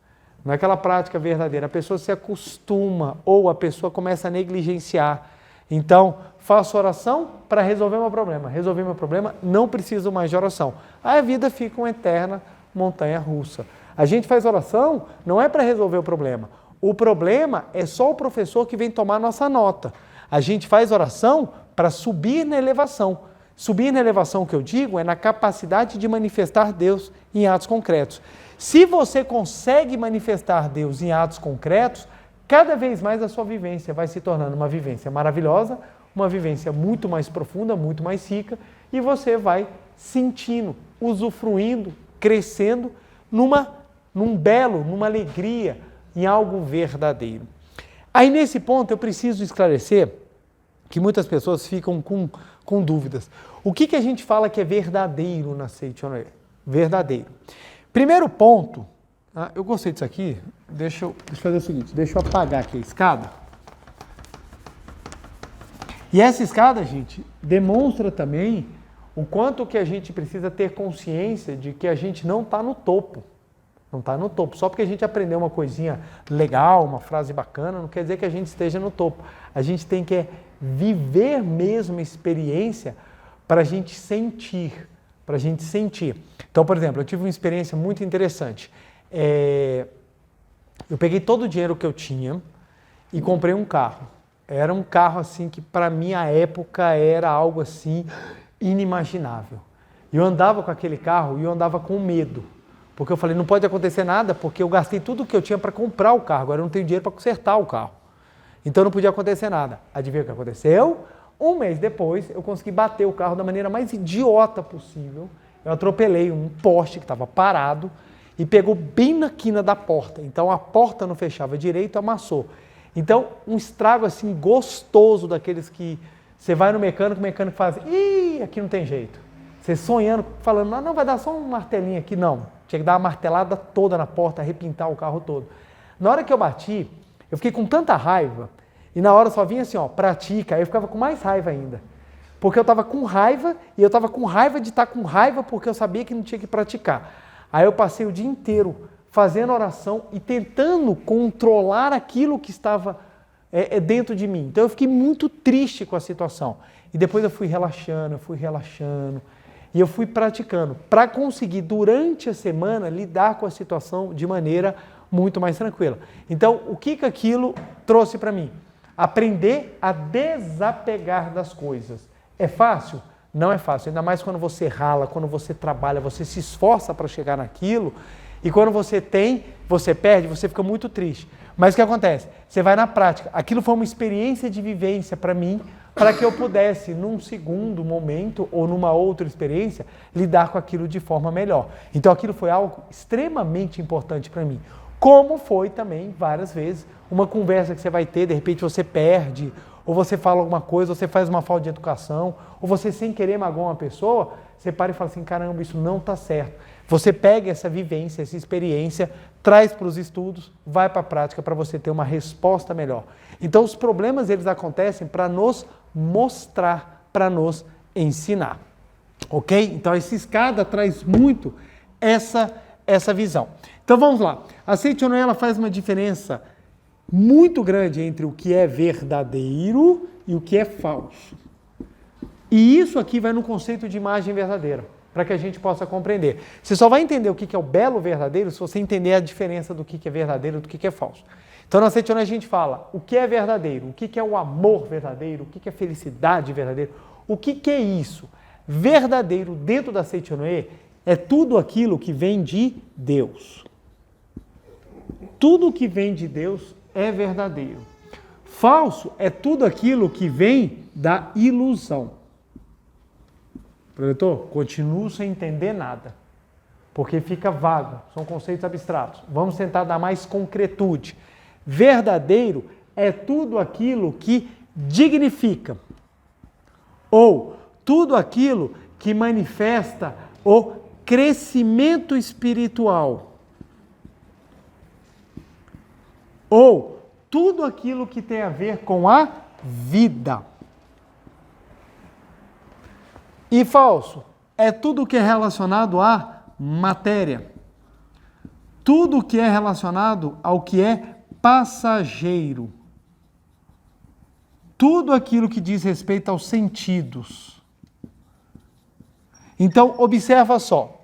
Não é aquela prática verdadeira. A pessoa se acostuma ou a pessoa começa a negligenciar. Então, faço oração para resolver meu problema. Resolver meu problema, não preciso mais de oração. Aí a vida fica uma eterna montanha-russa. A gente faz oração não é para resolver o problema. O problema é só o professor que vem tomar nossa nota. A gente faz oração para subir na elevação. Subir na elevação, que eu digo, é na capacidade de manifestar Deus em atos concretos. Se você consegue manifestar Deus em atos concretos, cada vez mais a sua vivência vai se tornando uma vivência maravilhosa, uma vivência muito mais profunda, muito mais rica, e você vai sentindo, usufruindo, crescendo numa alegria, em algo verdadeiro. Aí nesse ponto eu preciso esclarecer que muitas pessoas ficam com dúvidas. O que a gente fala que é verdadeiro na Seichonoye? Verdadeiro. Primeiro ponto, eu gostei disso aqui, deixa eu fazer o seguinte, deixa eu apagar aqui a escada. E essa escada, gente, demonstra também o quanto que a gente precisa ter consciência de que a gente não está no topo. Não está no topo. Só porque a gente aprendeu uma coisinha legal, uma frase bacana, não quer dizer que a gente esteja no topo. A gente tem que viver mesmo a experiência para a gente sentir. Então, por exemplo, eu tive uma experiência muito interessante. Eu peguei todo o dinheiro que eu tinha e comprei um carro. Era um carro assim que para minha época era algo assim inimaginável. Eu andava com aquele carro e eu andava com medo. Porque eu falei, não pode acontecer nada, porque eu gastei tudo o que eu tinha para comprar o carro, agora eu não tenho dinheiro para consertar o carro. Então não podia acontecer nada. Adivinha o que aconteceu? Um mês depois, eu consegui bater o carro da maneira mais idiota possível. Eu atropelei um poste que estava parado e pegou bem na quina da porta. Então a porta não fechava direito, amassou. Então um estrago assim gostoso daqueles que você vai no mecânico, o mecânico faz, ih, aqui não tem jeito. Você sonhando, falando, não, vai dar só um martelinho aqui. Não. Tinha que dar uma martelada toda na porta, arrepintar o carro todo. Na hora que eu bati, eu fiquei com tanta raiva, e na hora só vinha assim, ó, pratica, aí eu ficava com mais raiva ainda. Porque eu estava com raiva, e eu estava com raiva de estar com raiva, porque eu sabia que não tinha que praticar. Aí eu passei o dia inteiro fazendo oração e tentando controlar aquilo que estava dentro de mim. Então eu fiquei muito triste com a situação. E depois eu fui relaxando, e eu fui praticando para conseguir, durante a semana, lidar com a situação de maneira muito mais tranquila. Então, o que aquilo trouxe para mim? Aprender a desapegar das coisas. É fácil? Não é fácil. Ainda mais quando você rala, quando você trabalha, você se esforça para chegar naquilo. E quando você tem, você perde, você fica muito triste. Mas o que acontece? Você vai na prática. Aquilo foi uma experiência de vivência para mim, para que eu pudesse, num segundo momento ou numa outra experiência, lidar com aquilo de forma melhor. Então aquilo foi algo extremamente importante para mim. Como foi também, várias vezes, uma conversa que você vai ter, de repente você perde, ou você fala alguma coisa, ou você faz uma falta de educação, ou você sem querer magoar uma pessoa, você para e fala assim, caramba, isso não está certo. Você pega essa vivência, essa experiência, traz para os estudos, vai para a prática para você ter uma resposta melhor. Então os problemas eles acontecem para nos mostrar, para nos ensinar. Ok? Então essa escada traz muito essa visão. Então vamos lá. A Seichonoye ela faz uma diferença muito grande entre o que é verdadeiro e o que é falso. E isso aqui vai no conceito de imagem verdadeira, para que a gente possa compreender. Você só vai entender o que é o belo verdadeiro se você entender a diferença do que é verdadeiro e do que é falso. Então na Seichonoye a gente fala o que é verdadeiro, o que é o amor verdadeiro, o que é felicidade verdadeira, o que é isso. Verdadeiro dentro da Seichonoye é tudo aquilo que vem de Deus. Tudo que vem de Deus é verdadeiro. Falso é tudo aquilo que vem da ilusão. Professor, continuo sem entender nada, porque fica vago, são conceitos abstratos. Vamos tentar dar mais concretude. Verdadeiro é tudo aquilo que dignifica, ou tudo aquilo que manifesta o crescimento espiritual, ou tudo aquilo que tem a ver com a vida. E falso é tudo que é relacionado à matéria. Tudo que é relacionado ao que é passageiro. Tudo aquilo que diz respeito aos sentidos. Então, observa só.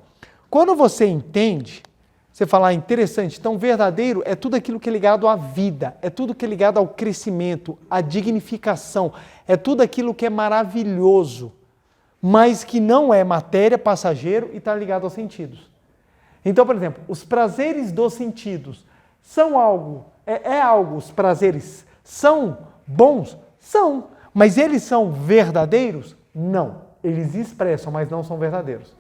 Quando você entende, você fala, interessante, então verdadeiro é tudo aquilo que é ligado à vida, é tudo que é ligado ao crescimento, à dignificação, é tudo aquilo que é maravilhoso. mas que não é matéria, passageiro e está ligado aos sentidos. Então, por exemplo, os prazeres dos sentidos são algo, os prazeres são bons? São, mas eles são verdadeiros? Não, eles expressam, mas não são verdadeiros.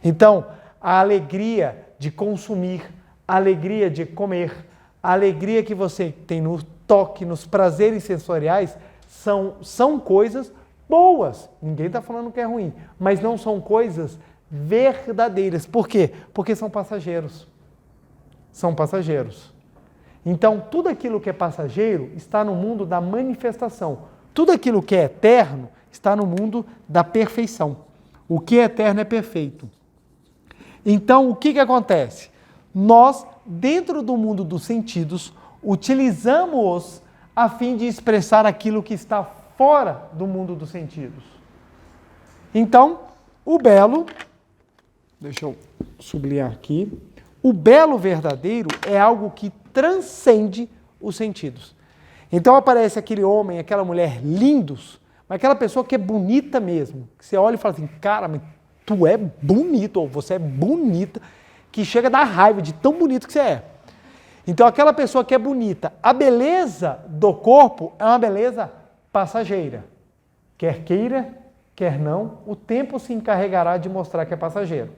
Então, a alegria de consumir, a alegria de comer, a alegria que você tem no toque, nos prazeres sensoriais, são coisas boas. Ninguém está falando que é ruim, mas não são coisas verdadeiras. Por quê? Porque são passageiros. São passageiros. Então, tudo aquilo que é passageiro está no mundo da manifestação. Tudo aquilo que é eterno está no mundo da perfeição. O que é eterno é perfeito. Então, o que acontece? Nós, dentro do mundo dos sentidos, utilizamos-os a fim de expressar aquilo que está fora do mundo dos sentidos. Então, o belo, deixa eu sublinhar aqui, o belo verdadeiro é algo que transcende os sentidos. Então aparece aquele homem, aquela mulher lindos, mas aquela pessoa que é bonita mesmo, que você olha e fala assim, cara, mas tu é bonito, ou você é bonita, que chega a dar raiva de tão bonito que você é. Então aquela pessoa que é bonita, a beleza do corpo é uma beleza passageira. Quer queira, quer não, o tempo se encarregará de mostrar que é passageiro.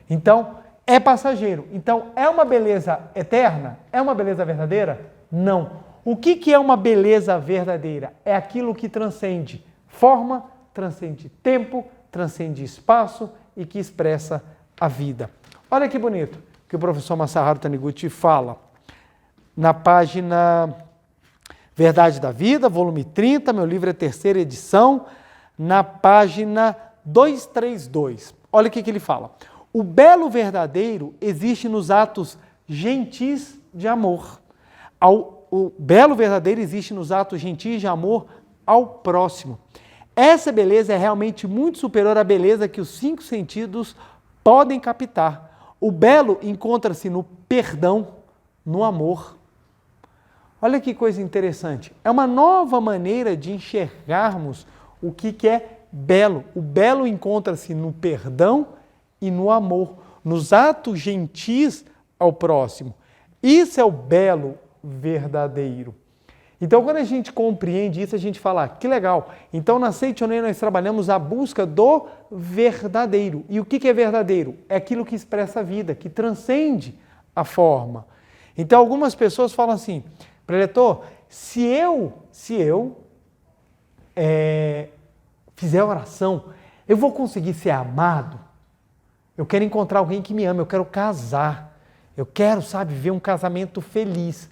Então, é passageiro. Então, é uma beleza eterna? É uma beleza verdadeira? Não. O que é uma beleza verdadeira? É aquilo que transcende forma, transcende tempo, transcende espaço e que expressa a vida. Olha que bonito que o professor Masaharu Taniguchi fala na página Verdade da Vida, volume 30, meu livro é terceira edição, na página 232. Olha o que ele fala. O belo verdadeiro existe nos atos gentis de amor. O belo verdadeiro existe nos atos gentis de amor ao próximo. Essa beleza é realmente muito superior à beleza que os 5 sentidos podem captar. O belo encontra-se no perdão, no amor. Olha que coisa interessante. É uma nova maneira de enxergarmos o que é belo. O belo encontra-se no perdão e no amor, nos atos gentis ao próximo. Isso é o belo verdadeiro. Então, quando a gente compreende isso, a gente fala, que legal. Então, na Seichonen nós trabalhamos a busca do verdadeiro. E o que é verdadeiro? É aquilo que expressa a vida, que transcende a forma. Então, algumas pessoas falam assim, preletor, se eu fizer oração, eu vou conseguir ser amado? Eu quero encontrar alguém que me ama, eu quero casar. Eu quero, ver um casamento feliz.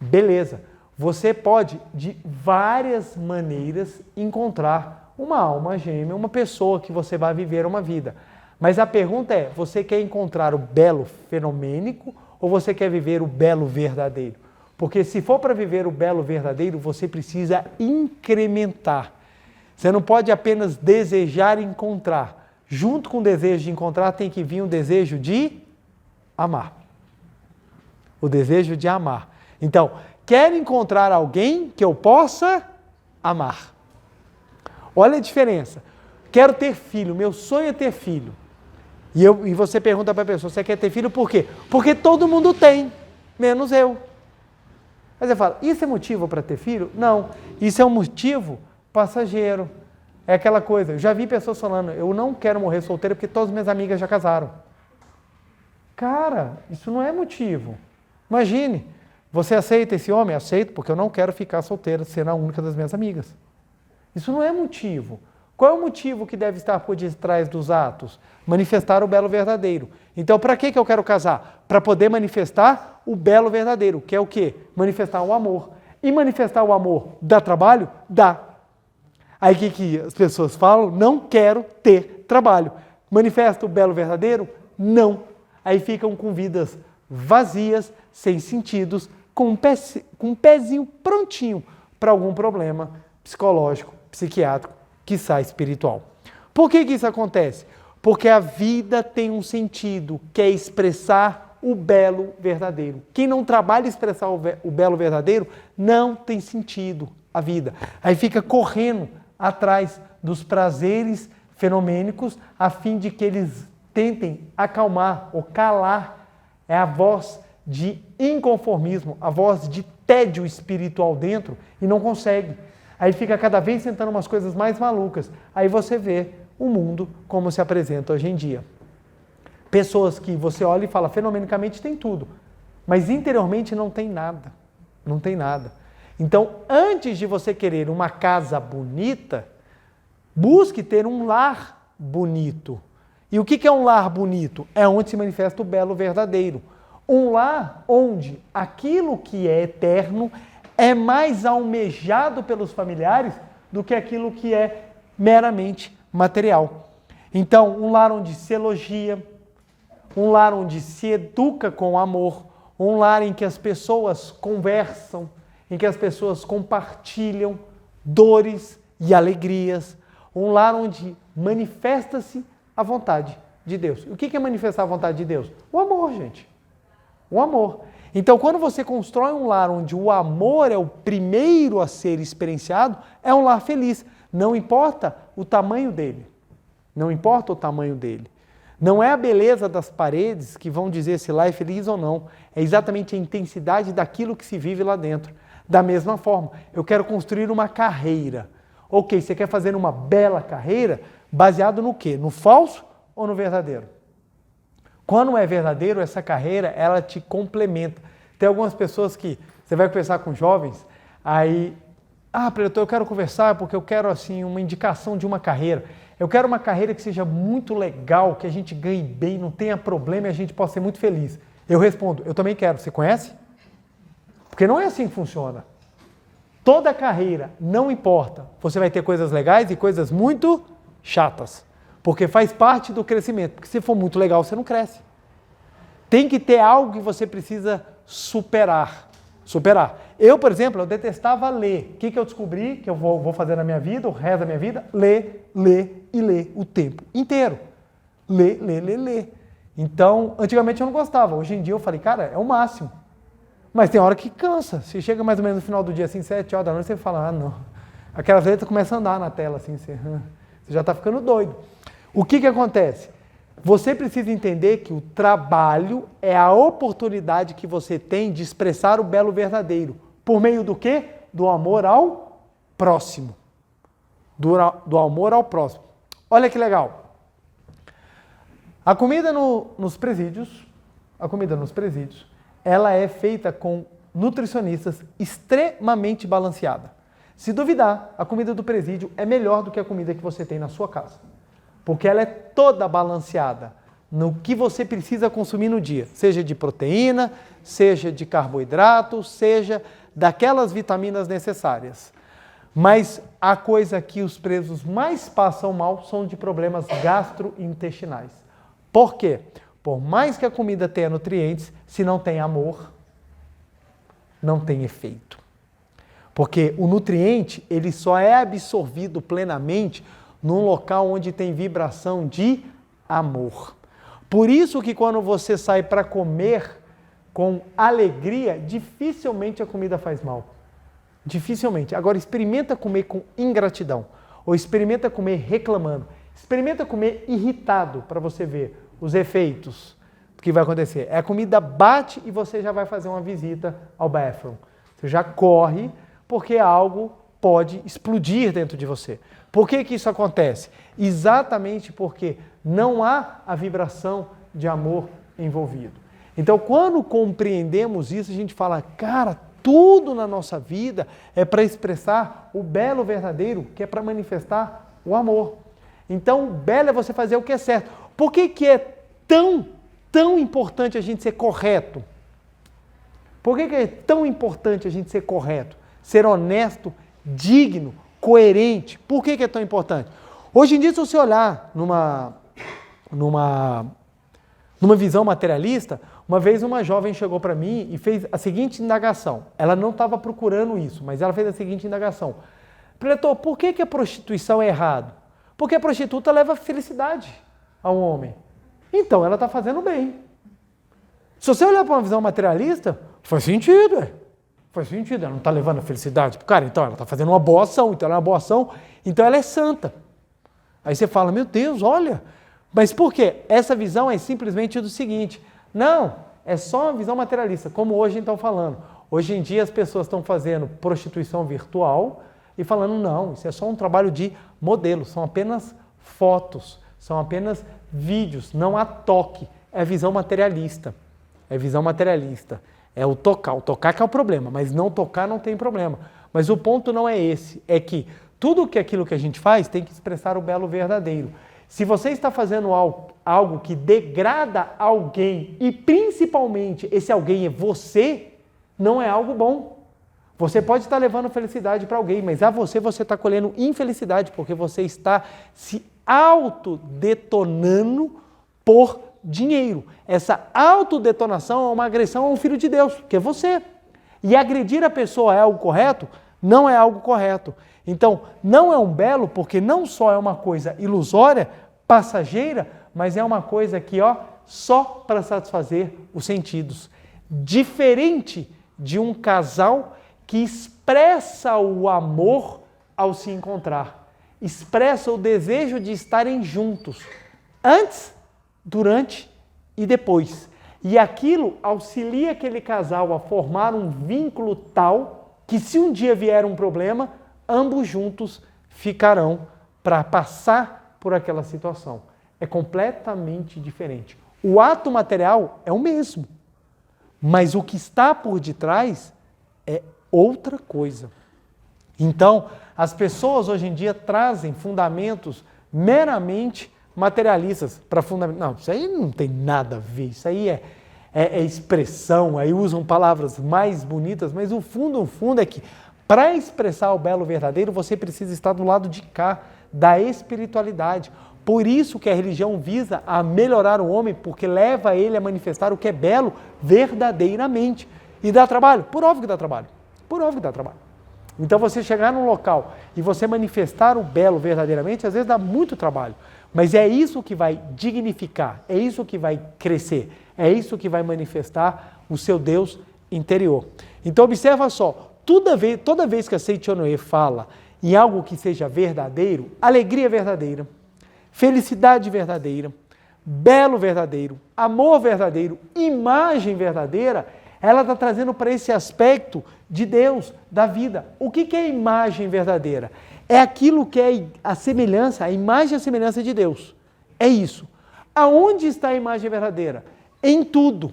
Beleza. Você pode, de várias maneiras, encontrar uma alma gêmea, uma pessoa que você vai viver uma vida. Mas a pergunta é, você quer encontrar o belo fenomênico ou você quer viver o belo verdadeiro? Porque se for para viver o belo verdadeiro, você precisa incrementar. Você não pode apenas desejar encontrar. Junto com o desejo de encontrar tem que vir o desejo de amar. O desejo de amar. Então, quero encontrar alguém que eu possa amar. Olha a diferença. Quero ter filho, meu sonho é ter filho. E você pergunta para a pessoa, você quer ter filho por quê? Porque todo mundo tem, menos eu. Aí você fala, isso é motivo para ter filho? Não, isso é um motivo passageiro. É aquela coisa, eu já vi pessoas falando, eu não quero morrer solteira porque todas as minhas amigas já casaram. Cara, isso não é motivo. Imagine, você aceita esse homem? Aceito, porque eu não quero ficar solteira sendo a única das minhas amigas. Isso não é motivo. Qual é o motivo que deve estar por detrás dos atos? Manifestar o belo verdadeiro. Então, para que eu quero casar? Para poder manifestar o belo verdadeiro, que é o quê? Manifestar o amor. E manifestar o amor dá trabalho? Dá. Aí o que as pessoas falam? Não quero ter trabalho. Manifesta o belo verdadeiro? Não. Aí ficam com vidas vazias, sem sentidos, com um pezinho prontinho para algum problema psicológico, psiquiátrico, quiçá espiritual. Por que isso acontece? Porque a vida tem um sentido, que é expressar o belo verdadeiro. Quem não trabalha expressar o belo verdadeiro, não tem sentido a vida. Aí fica correndo atrás dos prazeres fenomênicos a fim de que eles tentem acalmar ou calar a voz de inconformismo, a voz de tédio espiritual dentro e não consegue. Aí fica cada vez tentando umas coisas mais malucas. Aí você vê o mundo como se apresenta hoje em dia. Pessoas que você olha e fala, fenomenicamente tem tudo, mas interiormente não tem nada. Não tem nada. Então, antes de você querer uma casa bonita, busque ter um lar bonito. E o que é um lar bonito? É onde se manifesta o belo verdadeiro. Um lar onde aquilo que é eterno é mais almejado pelos familiares do que aquilo que é meramente material. Então, um lar onde se elogia, um lar onde se educa com amor, um lar em que as pessoas conversam, em que as pessoas compartilham dores e alegrias, um lar onde manifesta-se a vontade de Deus. O que é manifestar a vontade de Deus? O amor, gente. O amor. Então, quando você constrói um lar onde o amor é o primeiro a ser experienciado, é um lar feliz. Não importa o tamanho dele. Não importa o tamanho dele. Não é a beleza das paredes que vão dizer se lá é feliz ou não. É exatamente a intensidade daquilo que se vive lá dentro. Da mesma forma, eu quero construir uma carreira. Ok, você quer fazer uma bela carreira baseado no quê? No falso ou no verdadeiro? Quando é verdadeiro, essa carreira, ela te complementa. Tem algumas pessoas que você vai conversar com jovens, aí, preletor, eu quero conversar porque eu quero assim uma indicação de uma carreira. Eu quero uma carreira que seja muito legal, que a gente ganhe bem, não tenha problema e a gente possa ser muito feliz. Eu respondo, eu também quero. Você conhece? Porque não é assim que funciona. Toda carreira, não importa, você vai ter coisas legais e coisas muito chatas. Porque faz parte do crescimento. Porque se for muito legal, você não cresce. Tem que ter algo que você precisa superar. Eu, por exemplo, eu detestava ler. O que eu descobri que eu vou fazer na minha vida, o resto da minha vida? Ler e ler o tempo inteiro. Ler. Então, antigamente eu não gostava. Hoje em dia eu falei, cara, é o máximo. Mas tem hora que cansa. Se chega mais ou menos no final do dia, assim, 7 horas da noite, você fala, não. Aquelas letras começam a andar na tela, assim, você já está ficando doido. O que acontece? Você precisa entender que o trabalho é a oportunidade que você tem de expressar o belo verdadeiro. Por meio do quê? Do amor ao próximo. Do amor ao próximo. Olha que legal. A comida nos presídios, ela é feita com nutricionistas extremamente balanceada. Se duvidar, a comida do presídio é melhor do que a comida que você tem na sua casa. Porque ela é toda balanceada no que você precisa consumir no dia. Seja de proteína, seja de carboidrato, seja daquelas vitaminas necessárias. Mas a coisa que os presos mais passam mal são de problemas gastrointestinais. Por quê? Por mais que a comida tenha nutrientes, se não tem amor, não tem efeito. Porque o nutriente, ele só é absorvido plenamente num local onde tem vibração de amor. Por isso que quando você sai para comer com alegria, dificilmente a comida faz mal. Dificilmente. Agora experimenta comer com ingratidão, ou experimenta comer reclamando, experimenta comer irritado para você ver os efeitos que vai acontecer. A comida bate e você já vai fazer uma visita ao bathroom. Você já corre porque algo pode explodir dentro de você. Por que isso acontece? Exatamente porque não há a vibração de amor envolvido. Então, quando compreendemos isso, a gente fala, cara, tudo na nossa vida é para expressar o belo verdadeiro, que é para manifestar o amor. Então, o belo é você fazer o que é certo. Por que é tão importante a gente ser correto? Por que é tão importante a gente ser correto? Ser honesto, digno, coerente. Por que é tão importante? Hoje em dia, se você olhar numa visão materialista, uma vez uma jovem chegou para mim e fez a seguinte indagação. Ela não estava procurando isso, mas ela fez a seguinte indagação. Preletor, por que a prostituição é errado? Porque a prostituta leva felicidade ao homem. Então, ela está fazendo bem. Se você olhar para uma visão materialista, faz sentido, Faz sentido, ela não está levando a felicidade. Cara, então ela está fazendo uma boa ação, então ela é uma boa ação, então ela é santa. Aí você fala, meu Deus, olha, mas por quê? Essa visão é simplesmente do seguinte, não, é só uma visão materialista, como hoje estão falando. Hoje em dia as pessoas estão fazendo prostituição virtual e falando, não, isso é só um trabalho de modelo, são apenas fotos, são apenas vídeos, não há toque, é visão materialista, é visão materialista, é o tocar que é o problema, mas não tocar não tem problema. Mas o ponto não é esse, é que tudo aquilo que a gente faz tem que expressar o belo verdadeiro. Se você está fazendo algo que degrada alguém e principalmente esse alguém é você, não é algo bom. Você pode estar levando felicidade para alguém, mas a você está colhendo infelicidade porque você está se autodetonando por dinheiro. Essa autodetonação é uma agressão a um filho de Deus, que é você. E agredir a pessoa é algo correto? Não é algo correto. Então, não é um belo porque não só é uma coisa ilusória, passageira, mas é uma coisa que, só para satisfazer os sentidos. Diferente de um casal que expressa o amor ao se encontrar, expressa o desejo de estarem juntos, antes, durante e depois. E aquilo auxilia aquele casal a formar um vínculo tal que se um dia vier um problema, ambos juntos ficarão para passar por aquela situação. É completamente diferente. O ato material é o mesmo, mas o que está por detrás é outra coisa. Então, as pessoas hoje em dia trazem fundamentos meramente materialistas para fundamentar. Não, isso aí não tem nada a ver, isso aí é expressão, aí usam palavras mais bonitas, mas o fundo é que para expressar o belo verdadeiro, você precisa estar do lado de cá, da espiritualidade. Por isso que a religião visa a melhorar o homem, porque leva ele a manifestar o que é belo verdadeiramente. E dá trabalho? Por óbvio que dá trabalho. Por óbvio que dá trabalho. Então você chegar num local e você manifestar o belo verdadeiramente, às vezes dá muito trabalho. Mas é isso que vai dignificar, é isso que vai crescer, é isso que vai manifestar o seu Deus interior. Então observa só, toda vez que a Seichonoye fala em algo que seja verdadeiro, alegria verdadeira, felicidade verdadeira, belo verdadeiro, amor verdadeiro, imagem verdadeira, ela está trazendo para esse aspecto de Deus, da vida. O que é imagem verdadeira? É aquilo que é a semelhança, a imagem e a semelhança de Deus. É isso. Aonde está a imagem verdadeira? Em tudo.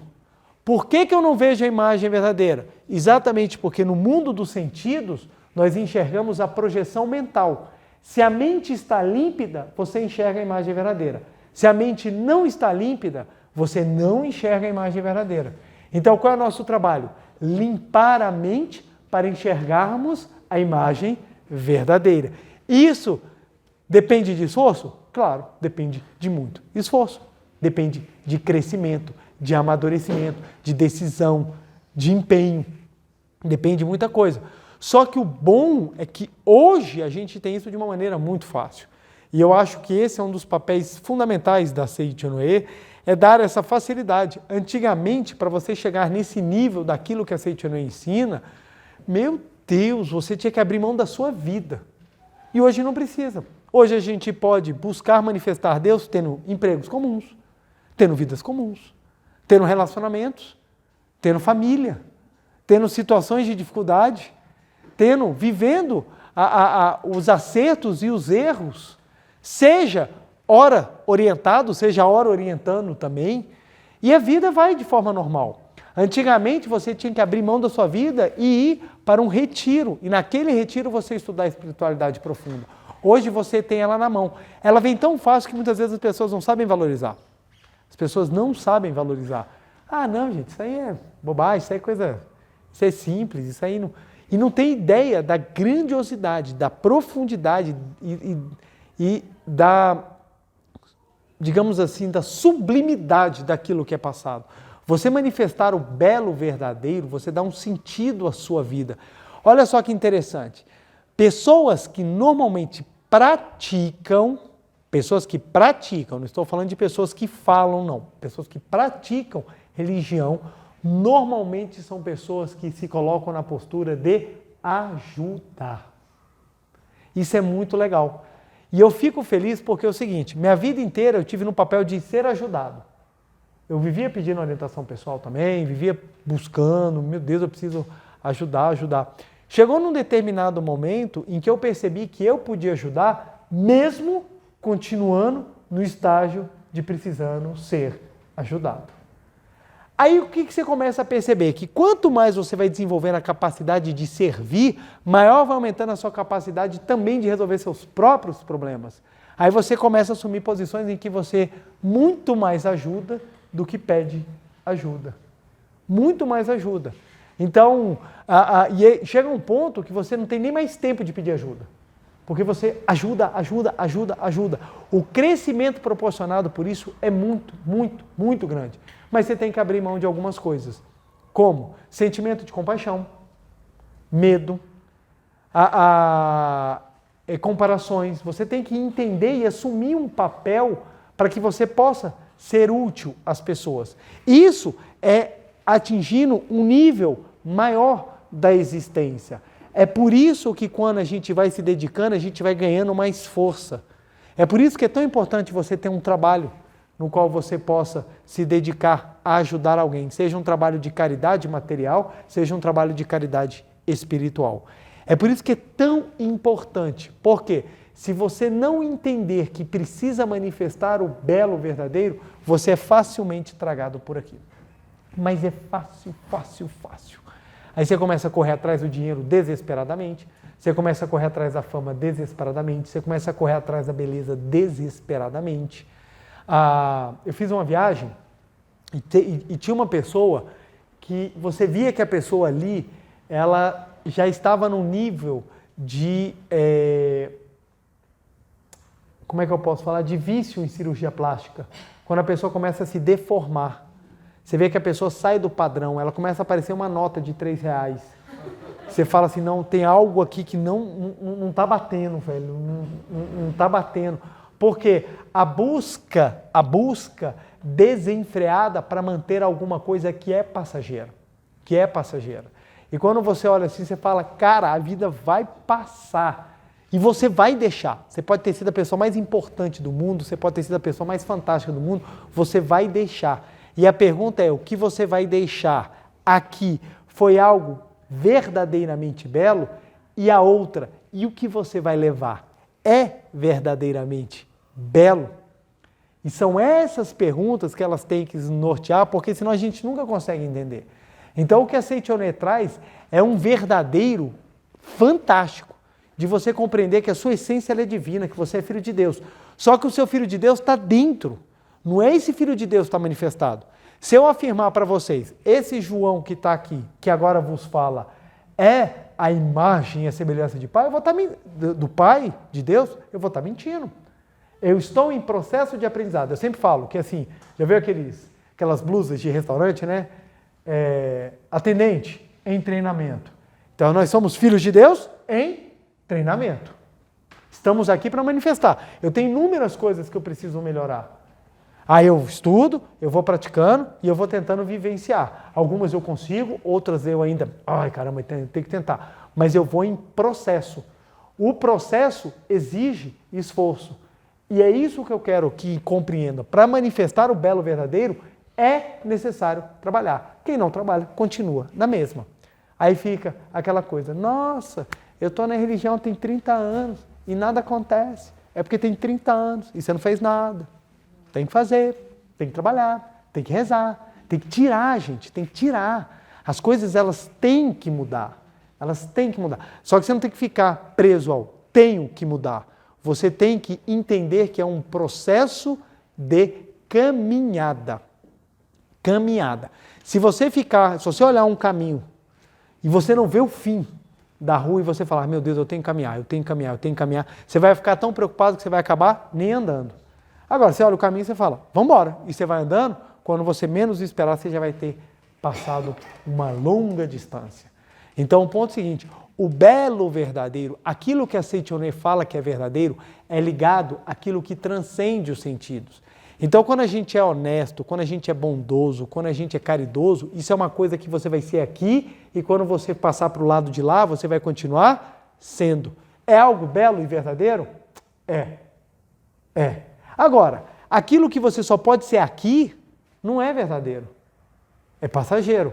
Por que eu não vejo a imagem verdadeira? Exatamente porque no mundo dos sentidos, nós enxergamos a projeção mental. Se a mente está límpida, você enxerga a imagem verdadeira. Se a mente não está límpida, você não enxerga a imagem verdadeira. Então, qual é o nosso trabalho? Limpar a mente para enxergarmos a imagem verdadeira. Isso depende de esforço? Claro, depende de muito esforço. Depende de crescimento, de amadurecimento, de decisão, de empenho. Depende de muita coisa. Só que o bom é que hoje a gente tem isso de uma maneira muito fácil. E eu acho que esse é um dos papéis fundamentais da Seichonoye, é dar essa facilidade. Antigamente, para você chegar nesse nível daquilo que a Seichonoye ensina, meu Deus, você tinha que abrir mão da sua vida. E hoje não precisa. Hoje a gente pode buscar manifestar Deus tendo empregos comuns, tendo vidas comuns, tendo relacionamentos, tendo família, tendo situações de dificuldade, vivendo os acertos e os erros, seja ora orientado, seja ora orientando também, e a vida vai de forma normal. Antigamente você tinha que abrir mão da sua vida e ir para um retiro, e naquele retiro você estudar a espiritualidade profunda. Hoje você tem ela na mão. Ela vem tão fácil que muitas vezes as pessoas não sabem valorizar. As pessoas não sabem valorizar. Ah, não, gente, isso aí é bobagem, isso aí é coisa, isso é simples, isso aí não... E não tem ideia da grandiosidade, da profundidade e da, digamos assim, da sublimidade daquilo que é passado. Você manifestar o belo verdadeiro, você dá um sentido à sua vida. Olha só que interessante. Pessoas que normalmente praticam, não estou falando de pessoas que falam, não. Pessoas que praticam religião, normalmente são pessoas que se colocam na postura de ajudar. Isso é muito legal. E eu fico feliz porque é o seguinte, minha vida inteira eu tive no papel de ser ajudado. Eu vivia pedindo orientação pessoal também, vivia buscando, meu Deus, eu preciso ajudar. Chegou num determinado momento em que eu percebi que eu podia ajudar, mesmo continuando no estágio de precisando ser ajudado. Aí o que você começa a perceber? Que quanto mais você vai desenvolvendo a capacidade de servir, maior vai aumentando a sua capacidade também de resolver seus próprios problemas. Aí você começa a assumir posições em que você muito mais ajuda do que pede ajuda. Muito mais ajuda. Então, chega um ponto que você não tem nem mais tempo de pedir ajuda. Porque você ajuda. O crescimento proporcionado por isso é muito grande. Mas você tem que abrir mão de algumas coisas. Como? Sentimento de compaixão, medo, comparações. Você tem que entender e assumir um papel para que você possa ser útil às pessoas. Isso é atingindo um nível maior da existência. É por isso que quando a gente vai se dedicando, a gente vai ganhando mais força. É por isso que é tão importante você ter um trabalho no qual você possa se dedicar a ajudar alguém, seja um trabalho de caridade material, seja um trabalho de caridade espiritual. É por isso que é tão importante, porque se você não entender que precisa manifestar o belo verdadeiro, você é facilmente tragado por aquilo. Mas é fácil. Aí você começa a correr atrás do dinheiro desesperadamente, você começa a correr atrás da fama desesperadamente, você começa a correr atrás da beleza desesperadamente. Eu fiz uma viagem e tinha uma pessoa que você via que a pessoa ali, ela já estava num nível de, como é que eu posso falar, de vício em cirurgia plástica. Quando a pessoa começa a se deformar, você vê que a pessoa sai do padrão, ela começa a aparecer uma nota de R$3. Você fala assim, não, tem algo aqui que não está batendo, velho, não está batendo. Porque a busca desenfreada para manter alguma coisa que é passageira. E quando você olha assim, você fala, cara, a vida vai passar. E você vai deixar. Você pode ter sido a pessoa mais importante do mundo, você pode ter sido a pessoa mais fantástica do mundo, você vai deixar. E a pergunta é, o que você vai deixar aqui foi algo verdadeiramente belo? E a outra, e o que você vai levar é verdadeiramente belo? E são essas perguntas que elas têm que nos nortear, porque senão a gente nunca consegue entender. Então o que a Seichoné traz é um verdadeiro fantástico, de você compreender que a sua essência ela é divina, que você é filho de Deus. Só que o seu filho de Deus está dentro, não é esse filho de Deus que está manifestado. Se eu afirmar para vocês, esse João que está aqui, que agora vos fala, é a imagem e a semelhança de Pai, eu vou estar do Pai, de Deus, eu vou estar mentindo. Eu estou em processo de aprendizado. Eu sempre falo que assim, já viu aquelas blusas de restaurante, né? Atendente em treinamento. Então nós somos filhos de Deus em treinamento. Estamos aqui para manifestar. Eu tenho inúmeras coisas que eu preciso melhorar. Aí eu estudo, eu vou praticando e eu vou tentando vivenciar. Algumas eu consigo, outras eu ainda, ai caramba, tem que tentar. Mas eu vou em processo. O processo exige esforço. E é isso que eu quero que compreenda. Para manifestar o belo verdadeiro, é necessário trabalhar. Quem não trabalha, continua na mesma. Aí fica aquela coisa, nossa, eu estou na religião tem 30 anos e nada acontece. É porque tem 30 anos e você não fez nada. Tem que fazer, tem que trabalhar, tem que rezar, tem que tirar, gente, tem que tirar. As coisas, elas têm que mudar. Elas têm que mudar. Só que você não tem que ficar preso ao tenho que mudar. Você tem que entender que é um processo de caminhada. Caminhada. Se você olhar um caminho e você não vê o fim da rua e você falar, meu Deus, eu tenho que caminhar, você vai ficar tão preocupado que você vai acabar nem andando. Agora, você olha o caminho e você fala, vamos embora. E você vai andando, quando você menos esperar, você já vai ter passado uma longa distância. Então, o ponto é o seguinte, o belo verdadeiro, aquilo que a Seichoné fala que é verdadeiro, é ligado àquilo que transcende os sentidos. Então, quando a gente é honesto, quando a gente é bondoso, quando a gente é caridoso, isso é uma coisa que você vai ser aqui e quando você passar para o lado de lá, você vai continuar sendo. É algo belo e verdadeiro? É. Agora, aquilo que você só pode ser aqui, não é verdadeiro. É passageiro.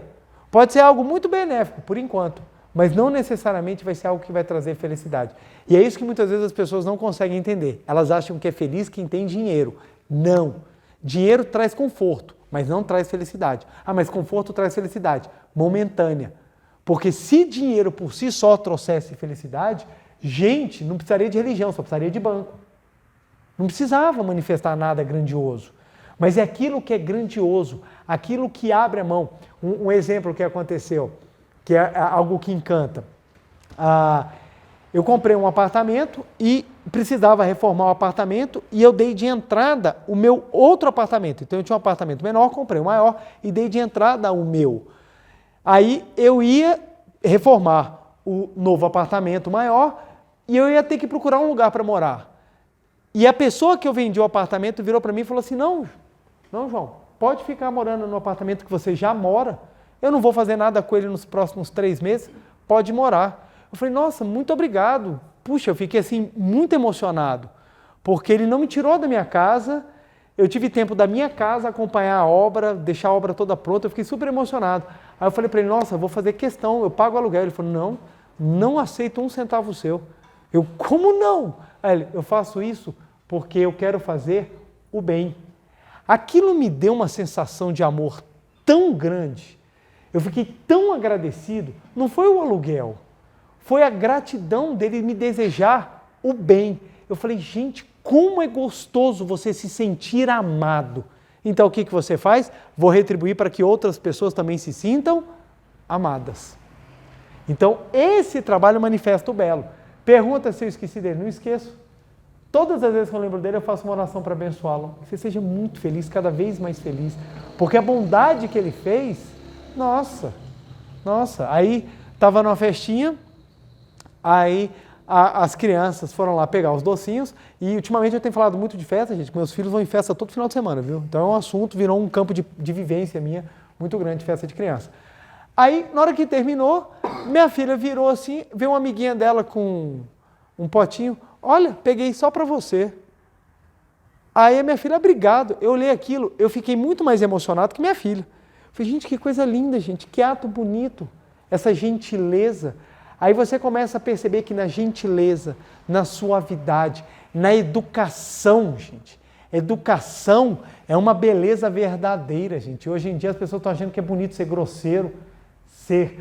Pode ser algo muito benéfico, por enquanto, mas não necessariamente vai ser algo que vai trazer felicidade. E é isso que muitas vezes as pessoas não conseguem entender. Elas acham que é feliz quem tem dinheiro. Não. Dinheiro traz conforto, mas não traz felicidade. Ah, mas conforto traz felicidade. Momentânea. Porque se dinheiro por si só trouxesse felicidade, gente, não precisaria de religião, só precisaria de banco. Não precisava manifestar nada grandioso. Mas é aquilo que é grandioso, aquilo que abre a mão. Um exemplo que aconteceu, que é algo que encanta. Eu comprei um apartamento e precisava reformar o apartamento e eu dei de entrada o meu outro apartamento. Então eu tinha um apartamento menor, comprei um maior e dei de entrada o meu. Aí eu ia reformar o novo apartamento maior e eu ia ter que procurar um lugar para morar. E a pessoa que eu vendi o apartamento virou para mim e falou assim, não, João, pode ficar morando no apartamento que você já mora, eu não vou fazer nada com ele nos próximos 3 meses, pode morar. Eu falei, nossa, muito obrigado. Puxa, eu fiquei assim muito emocionado, porque ele não me tirou da minha casa, eu tive tempo da minha casa acompanhar a obra, deixar a obra toda pronta, eu fiquei super emocionado. Aí eu falei para ele, nossa, eu vou fazer questão, eu pago o aluguel. Ele falou, não aceito 1 centavo seu. Eu, como não? Aí ele, eu faço isso porque eu quero fazer o bem. Aquilo me deu uma sensação de amor tão grande, eu fiquei tão agradecido, não foi o aluguel, foi a gratidão dele me desejar o bem. Eu falei, gente, como é gostoso você se sentir amado. Então o que você faz? Vou retribuir para que outras pessoas também se sintam amadas. Então esse trabalho manifesta o belo. Pergunta se eu esqueci dele, não esqueço. Todas as vezes que eu lembro dele, eu faço uma oração para abençoá-lo. Que você seja muito feliz, cada vez mais feliz. Porque a bondade que ele fez, nossa. Aí estava numa festinha, aí as crianças foram lá pegar os docinhos e ultimamente eu tenho falado muito de festa, gente. Meus filhos vão em festa todo final de semana, viu? Então é um assunto, virou um campo de vivência minha muito grande, festa de criança. Aí, na hora que terminou, minha filha virou assim, veio uma amiguinha dela com um potinho. Olha, peguei só para você. Aí a minha filha, obrigado. Eu olhei aquilo, eu fiquei muito mais emocionado que minha filha. Falei, gente, que coisa linda, gente, que ato bonito, essa gentileza. Aí você começa a perceber que na gentileza, na suavidade, na educação, gente. Educação é uma beleza verdadeira, gente. Hoje em dia as pessoas estão achando que é bonito ser grosseiro, ser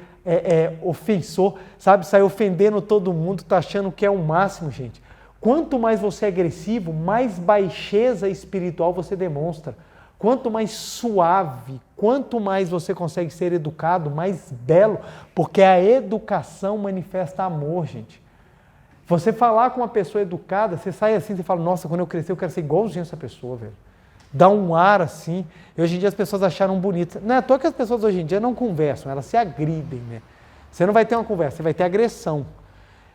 ofensor, sabe? Sair ofendendo todo mundo, está achando que é o máximo, gente. Quanto mais você é agressivo, mais baixeza espiritual você demonstra. Quanto mais suave, quanto mais você consegue ser educado, mais belo, porque a educação manifesta amor, gente. Você falar com uma pessoa educada, você sai assim, você fala, nossa, quando eu crescer eu quero ser igualzinho essa pessoa, velho. Dá um ar assim. E hoje em dia as pessoas acharam bonito. Não é à toa que as pessoas hoje em dia não conversam, elas se agridem, né? Você não vai ter uma conversa, você vai ter agressão.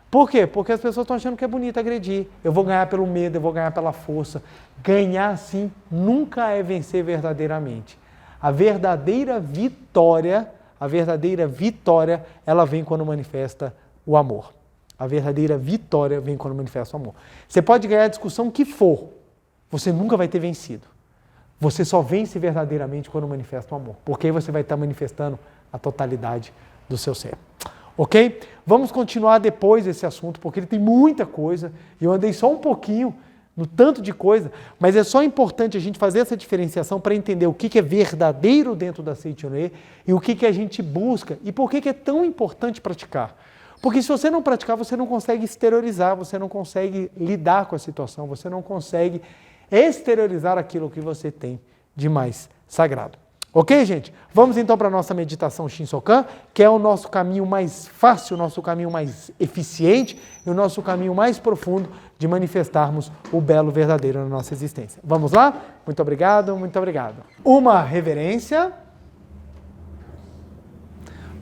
Por quê? Porque as pessoas estão achando que é bonito agredir. Eu vou ganhar pelo medo, eu vou ganhar pela força. Ganhar, sim, nunca é vencer verdadeiramente. A verdadeira vitória, ela vem quando manifesta o amor. A verdadeira vitória vem quando manifesta o amor. Você pode ganhar a discussão que for, você nunca vai ter vencido. Você só vence verdadeiramente quando manifesta o amor. Porque aí você vai estar manifestando a totalidade do seu ser. Ok? Vamos continuar depois desse assunto, porque ele tem muita coisa, e eu andei só um pouquinho no tanto de coisa, mas é só importante a gente fazer essa diferenciação para entender o que é verdadeiro dentro da Seitonê e o que a gente busca e por que é tão importante praticar. Porque se você não praticar, você não consegue exteriorizar, você não consegue lidar com a situação, você não consegue exteriorizar aquilo que você tem de mais sagrado. Ok, gente? Vamos então para a nossa meditação Shinsokan, que é o nosso caminho mais fácil, o nosso caminho mais eficiente e o nosso caminho mais profundo de manifestarmos o belo verdadeiro na nossa existência. Vamos lá? Muito obrigado, muito obrigado. Uma reverência.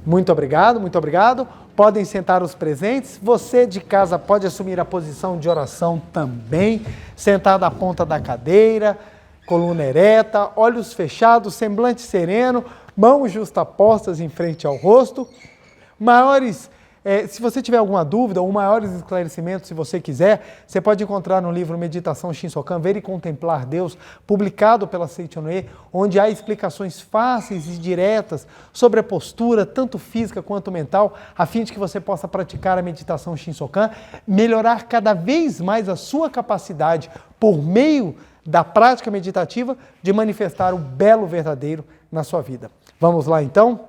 Muito obrigado, muito obrigado. Podem sentar os presentes. Você de casa pode assumir a posição de oração também, sentado à ponta da cadeira, coluna ereta, olhos fechados, semblante sereno, mãos justapostas em frente ao rosto, maiores Se você tiver alguma dúvida ou maiores esclarecimentos, se você quiser, você pode encontrar no livro Meditação Shinsokan, Ver e Contemplar Deus, publicado pela Seichonoye, onde há explicações fáceis e diretas sobre a postura, tanto física quanto mental, a fim de que você possa praticar a meditação Shinsokan, melhorar cada vez mais a sua capacidade, por meio da prática meditativa, de manifestar o belo verdadeiro na sua vida. Vamos lá então?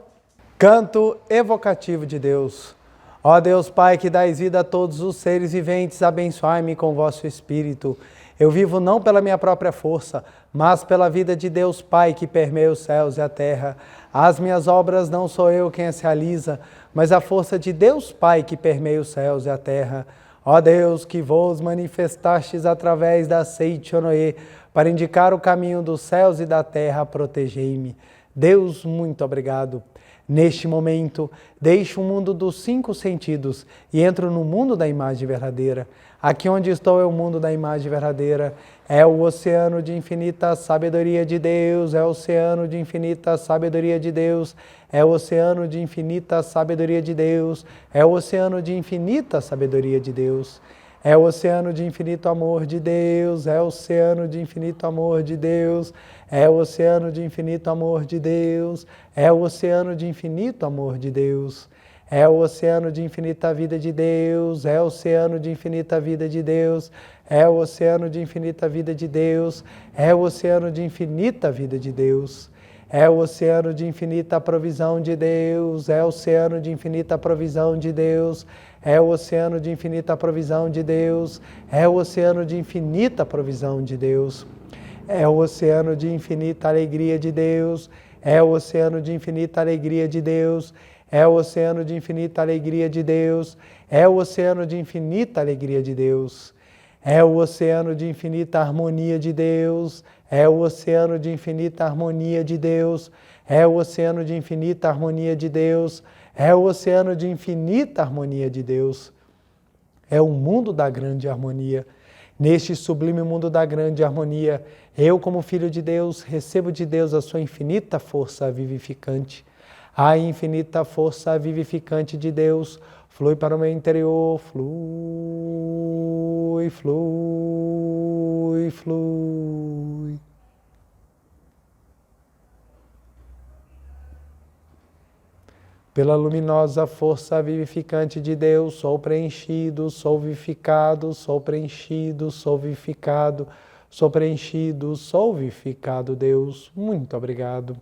Canto evocativo de Deus. Ó Deus Pai, que dais vida a todos os seres viventes, abençoai-me com vosso Espírito. Eu vivo não pela minha própria força, mas pela vida de Deus Pai, que permeia os céus e a terra. As minhas obras não sou eu quem as realiza, mas a força de Deus Pai, que permeia os céus e a terra. Ó Deus, que vos manifestastes através da Seichonoye, para indicar o caminho dos céus e da terra, protegei-me. Deus, muito obrigado. Neste momento, deixo o mundo dos 5 sentidos e entro no mundo da imagem verdadeira. Aqui onde estou é o mundo da imagem verdadeira. É o oceano de infinita sabedoria de Deus, é o oceano de infinita sabedoria de Deus, é o oceano de infinita sabedoria de Deus, é o oceano de infinita sabedoria de Deus. É o oceano de infinito amor de Deus, é o oceano de infinito amor de Deus, é o oceano de infinito amor de Deus, é o oceano de infinito amor de Deus, é o oceano de infinita vida de Deus, é o oceano de infinita vida de Deus, é o oceano de infinita vida de Deus, é o oceano de infinita vida de Deus. É o oceano de infinita provisão de Deus, é o oceano de infinita provisão de Deus, é o oceano de infinita provisão de Deus, é o oceano de infinita provisão de Deus, é o oceano de infinita alegria de Deus, é o oceano de infinita alegria de Deus, é o oceano de infinita alegria de Deus, é o oceano de infinita alegria de Deus. É o oceano de infinita harmonia de Deus, é o oceano de infinita harmonia de Deus, é o oceano de infinita harmonia de Deus, é o oceano de infinita harmonia de Deus. É o mundo da grande harmonia. Neste sublime mundo da grande harmonia, eu, como filho de Deus, recebo de Deus a sua infinita força vivificante. A infinita força vivificante de Deus flui para o meu interior, flui, flui, flui. Pela luminosa força vivificante de Deus, sou preenchido, sou vivificado, sou preenchido, sou vivificado, sou preenchido, sou vivificado, Deus. Muito obrigado.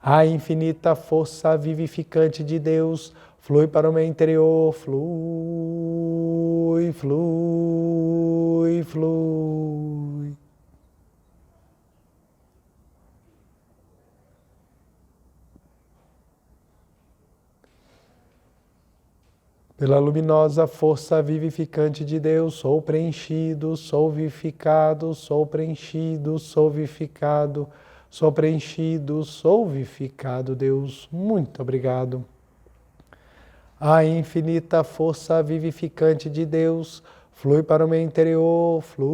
A infinita força vivificante de Deus flui para o meu interior, flui, flui, flui. Pela luminosa força vivificante de Deus, sou preenchido, sou vivificado, sou preenchido, sou vivificado, sou preenchido, sou vivificado, Deus. Muito obrigado. A infinita força vivificante de Deus flui para o meu interior, flui,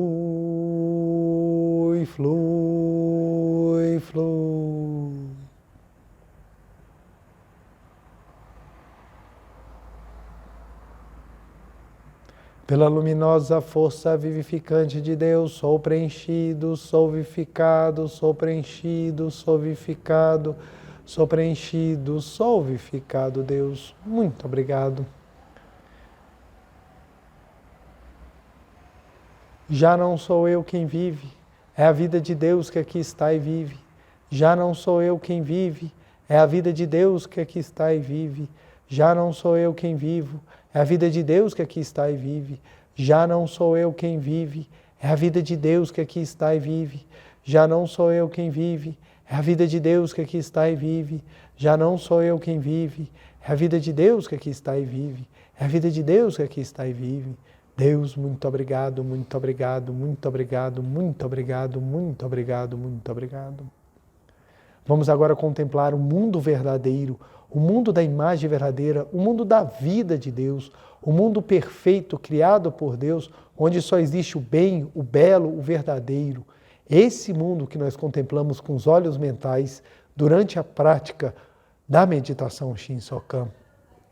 flui, flui. Pela luminosa força vivificante de Deus, sou preenchido, sou vivificado, sou preenchido, sou vivificado, sou preenchido, sou vivificado, Deus. Muito obrigado. Já não sou eu quem vive, é a vida de Deus que aqui está e vive. Já não sou eu quem vive, é a vida de Deus que aqui está e vive. Já não sou eu quem vivo, é a vida de Deus que aqui está e vive. Já não sou eu quem vive, é a vida de Deus que aqui está e vive. Já não sou eu quem vive, é a vida de Deus que aqui está e vive. Já não sou eu quem vive, é a vida de Deus que aqui está e vive. É a vida de Deus que aqui está e vive. Deus, muito obrigado, muito obrigado, muito obrigado, muito obrigado, muito obrigado, muito obrigado. Vamos agora contemplar o mundo verdadeiro, o mundo da imagem verdadeira, o mundo da vida de Deus, o mundo perfeito criado por Deus, onde só existe o bem, o belo, o verdadeiro. Esse mundo que nós contemplamos com os olhos mentais durante a prática da meditação Shinsokan.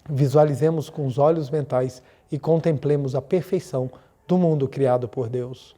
Visualizemos com os olhos mentais e contemplemos a perfeição do mundo criado por Deus.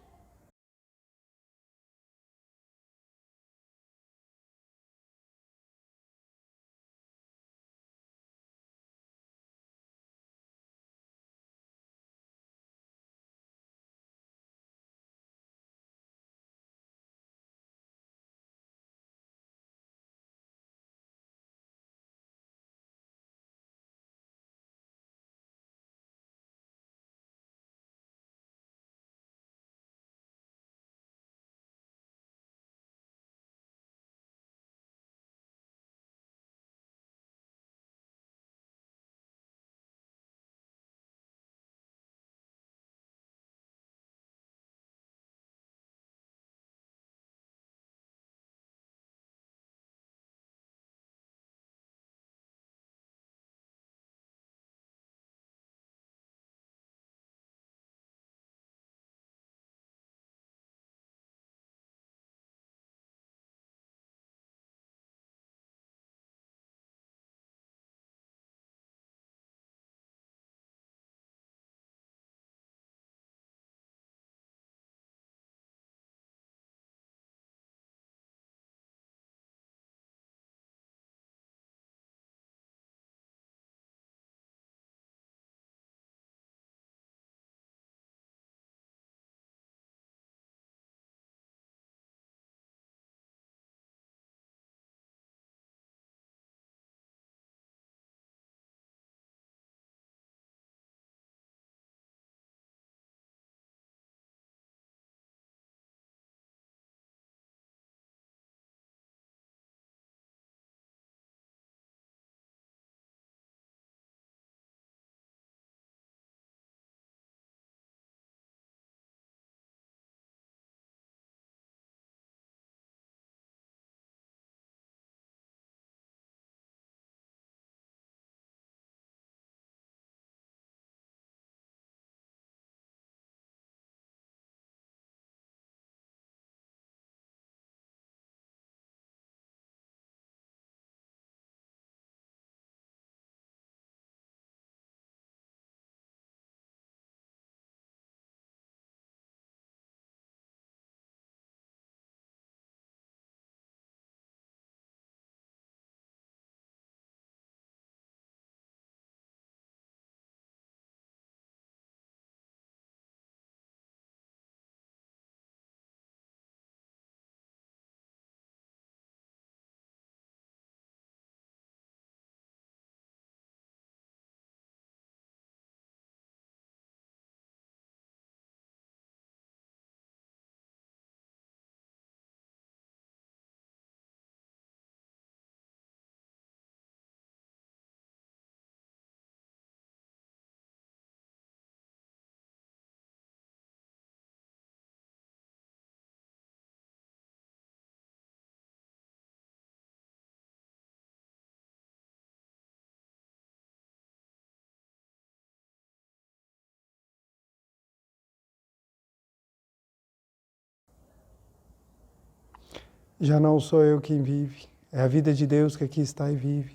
Já não sou eu quem vive, é a vida de Deus que aqui está e vive.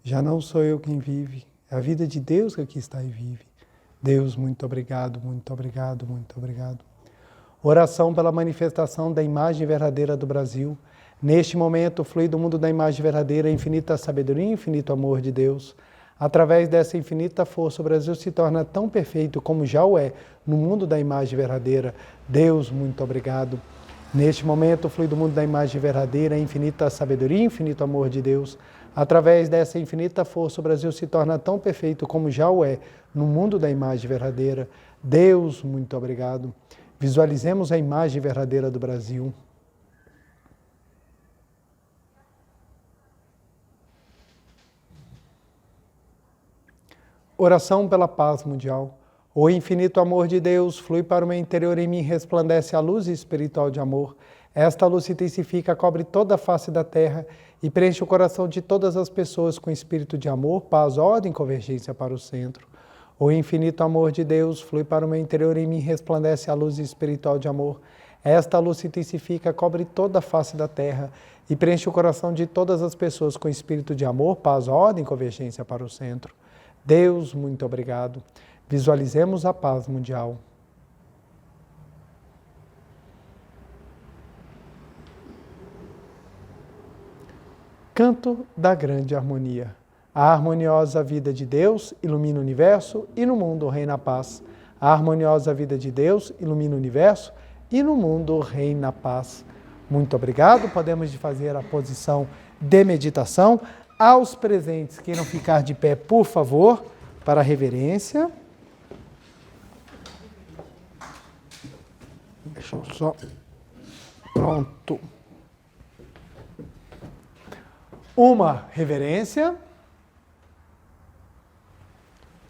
Já não sou eu quem vive, é a vida de Deus que aqui está e vive. Deus, muito obrigado, muito obrigado, muito obrigado. Oração pela manifestação da imagem verdadeira do Brasil. Neste momento, flui do mundo da imagem verdadeira a infinita sabedoria e infinito amor de Deus. Através dessa infinita força, o Brasil se torna tão perfeito como já o é no mundo da imagem verdadeira. Deus, muito obrigado. Neste momento, flui do mundo da imagem verdadeira a infinita sabedoria e infinito amor de Deus. Através dessa infinita força, o Brasil se torna tão perfeito como já o é no mundo da imagem verdadeira. Deus, muito obrigado. Visualizemos a imagem verdadeira do Brasil. Oração pela paz mundial. O infinito amor de Deus flui para o meu interior e em mim resplandece a luz espiritual de amor. Esta luz se intensifica, cobre toda a face da terra e preenche o coração de todas as pessoas com espírito de amor, paz, ordem e convergência para o centro. O infinito amor de Deus flui para o meu interior e em mim resplandece a luz espiritual de amor. Esta luz se intensifica, cobre toda a face da terra e preenche o coração de todas as pessoas com espírito de amor, paz, ordem e convergência para o centro. Deus, muito obrigado. Visualizemos a paz mundial. Canto da grande harmonia. A harmoniosa vida de Deus ilumina o universo e no mundo reina a paz. A harmoniosa vida de Deus ilumina o universo e no mundo reina a paz. Muito obrigado. Podemos fazer a posição de meditação. Aos presentes, queiram ficar de pé, por favor, para a reverência. Deixa eu só... Pronto. Uma reverência.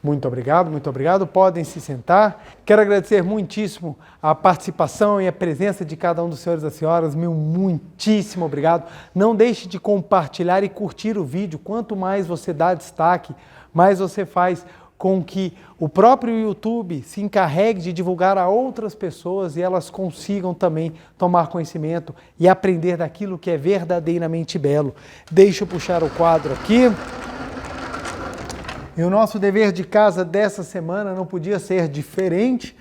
Muito obrigado, muito obrigado. Podem se sentar. Quero agradecer muitíssimo a participação e a presença de cada um dos senhores e das senhoras. Meu muitíssimo obrigado. Não deixe de compartilhar e curtir o vídeo. Quanto mais você dá destaque, mais você faz com que o próprio YouTube se encarregue de divulgar a outras pessoas e elas consigam também tomar conhecimento e aprender daquilo que é verdadeiramente belo. Deixa eu puxar o quadro aqui. E o nosso dever de casa dessa semana não podia ser diferente.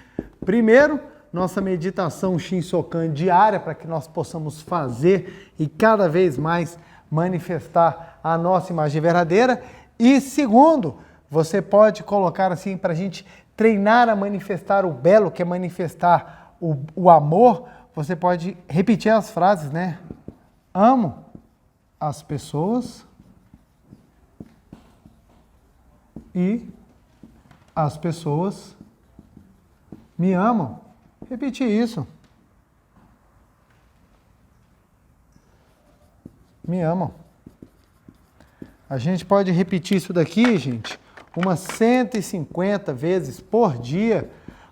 Primeiro, nossa meditação Shinsokan diária para que nós possamos fazer e cada vez mais manifestar a nossa imagem verdadeira. E segundo, você pode colocar assim para a gente treinar a manifestar o belo, que é manifestar o amor. Você pode repetir as frases, né? Amo as pessoas e as pessoas me amam. Repetir isso. Me amam. A gente pode repetir isso daqui, gente, umas 150 vezes por dia,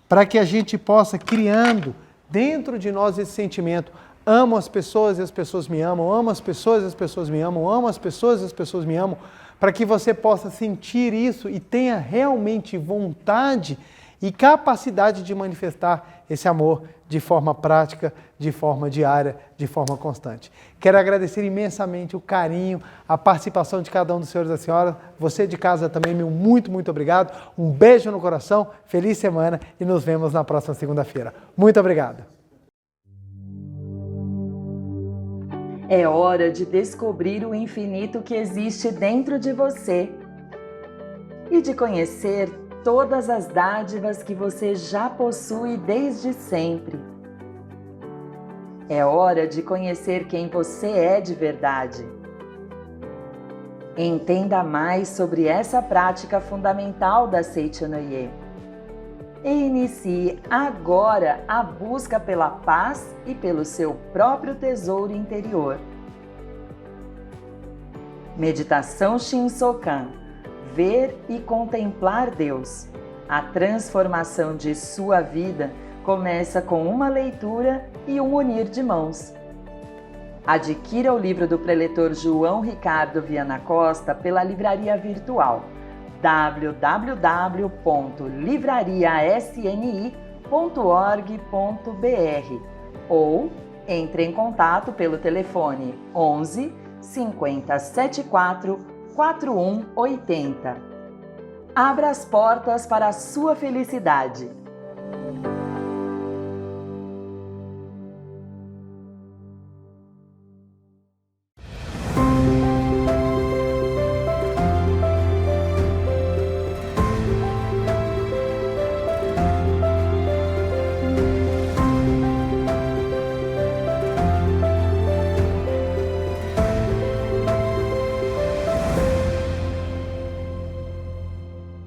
para que a gente possa criando dentro de nós esse sentimento. Amo as pessoas e as pessoas me amam, amo as pessoas e as pessoas me amam, amo as pessoas e as pessoas me amam, para que você possa sentir isso e tenha realmente vontade e capacidade de manifestar esse amor de forma prática, de forma diária, de forma constante. Quero agradecer imensamente o carinho, a participação de cada um dos senhores e das senhoras. Você de casa também, meu muito obrigado. Um beijo no coração, feliz semana e nos vemos na próxima segunda-feira. Muito obrigado. É hora de descobrir o infinito que existe dentro de você e de conhecer todas as dádivas que você já possui desde sempre. É hora de conhecer quem você é de verdade. Entenda mais sobre essa prática fundamental da Seichanoye e inicie agora a busca pela paz e pelo seu próprio tesouro interior. Meditação Shinsokan. Ver e contemplar Deus. A transformação de sua vida começa com uma leitura e um unir de mãos. Adquira o livro do preletor João Ricardo Viana Costa pela livraria virtual www.livrariasni.org.br ou entre em contato pelo telefone 11 50 74 4180. Abra as portas para a sua felicidade.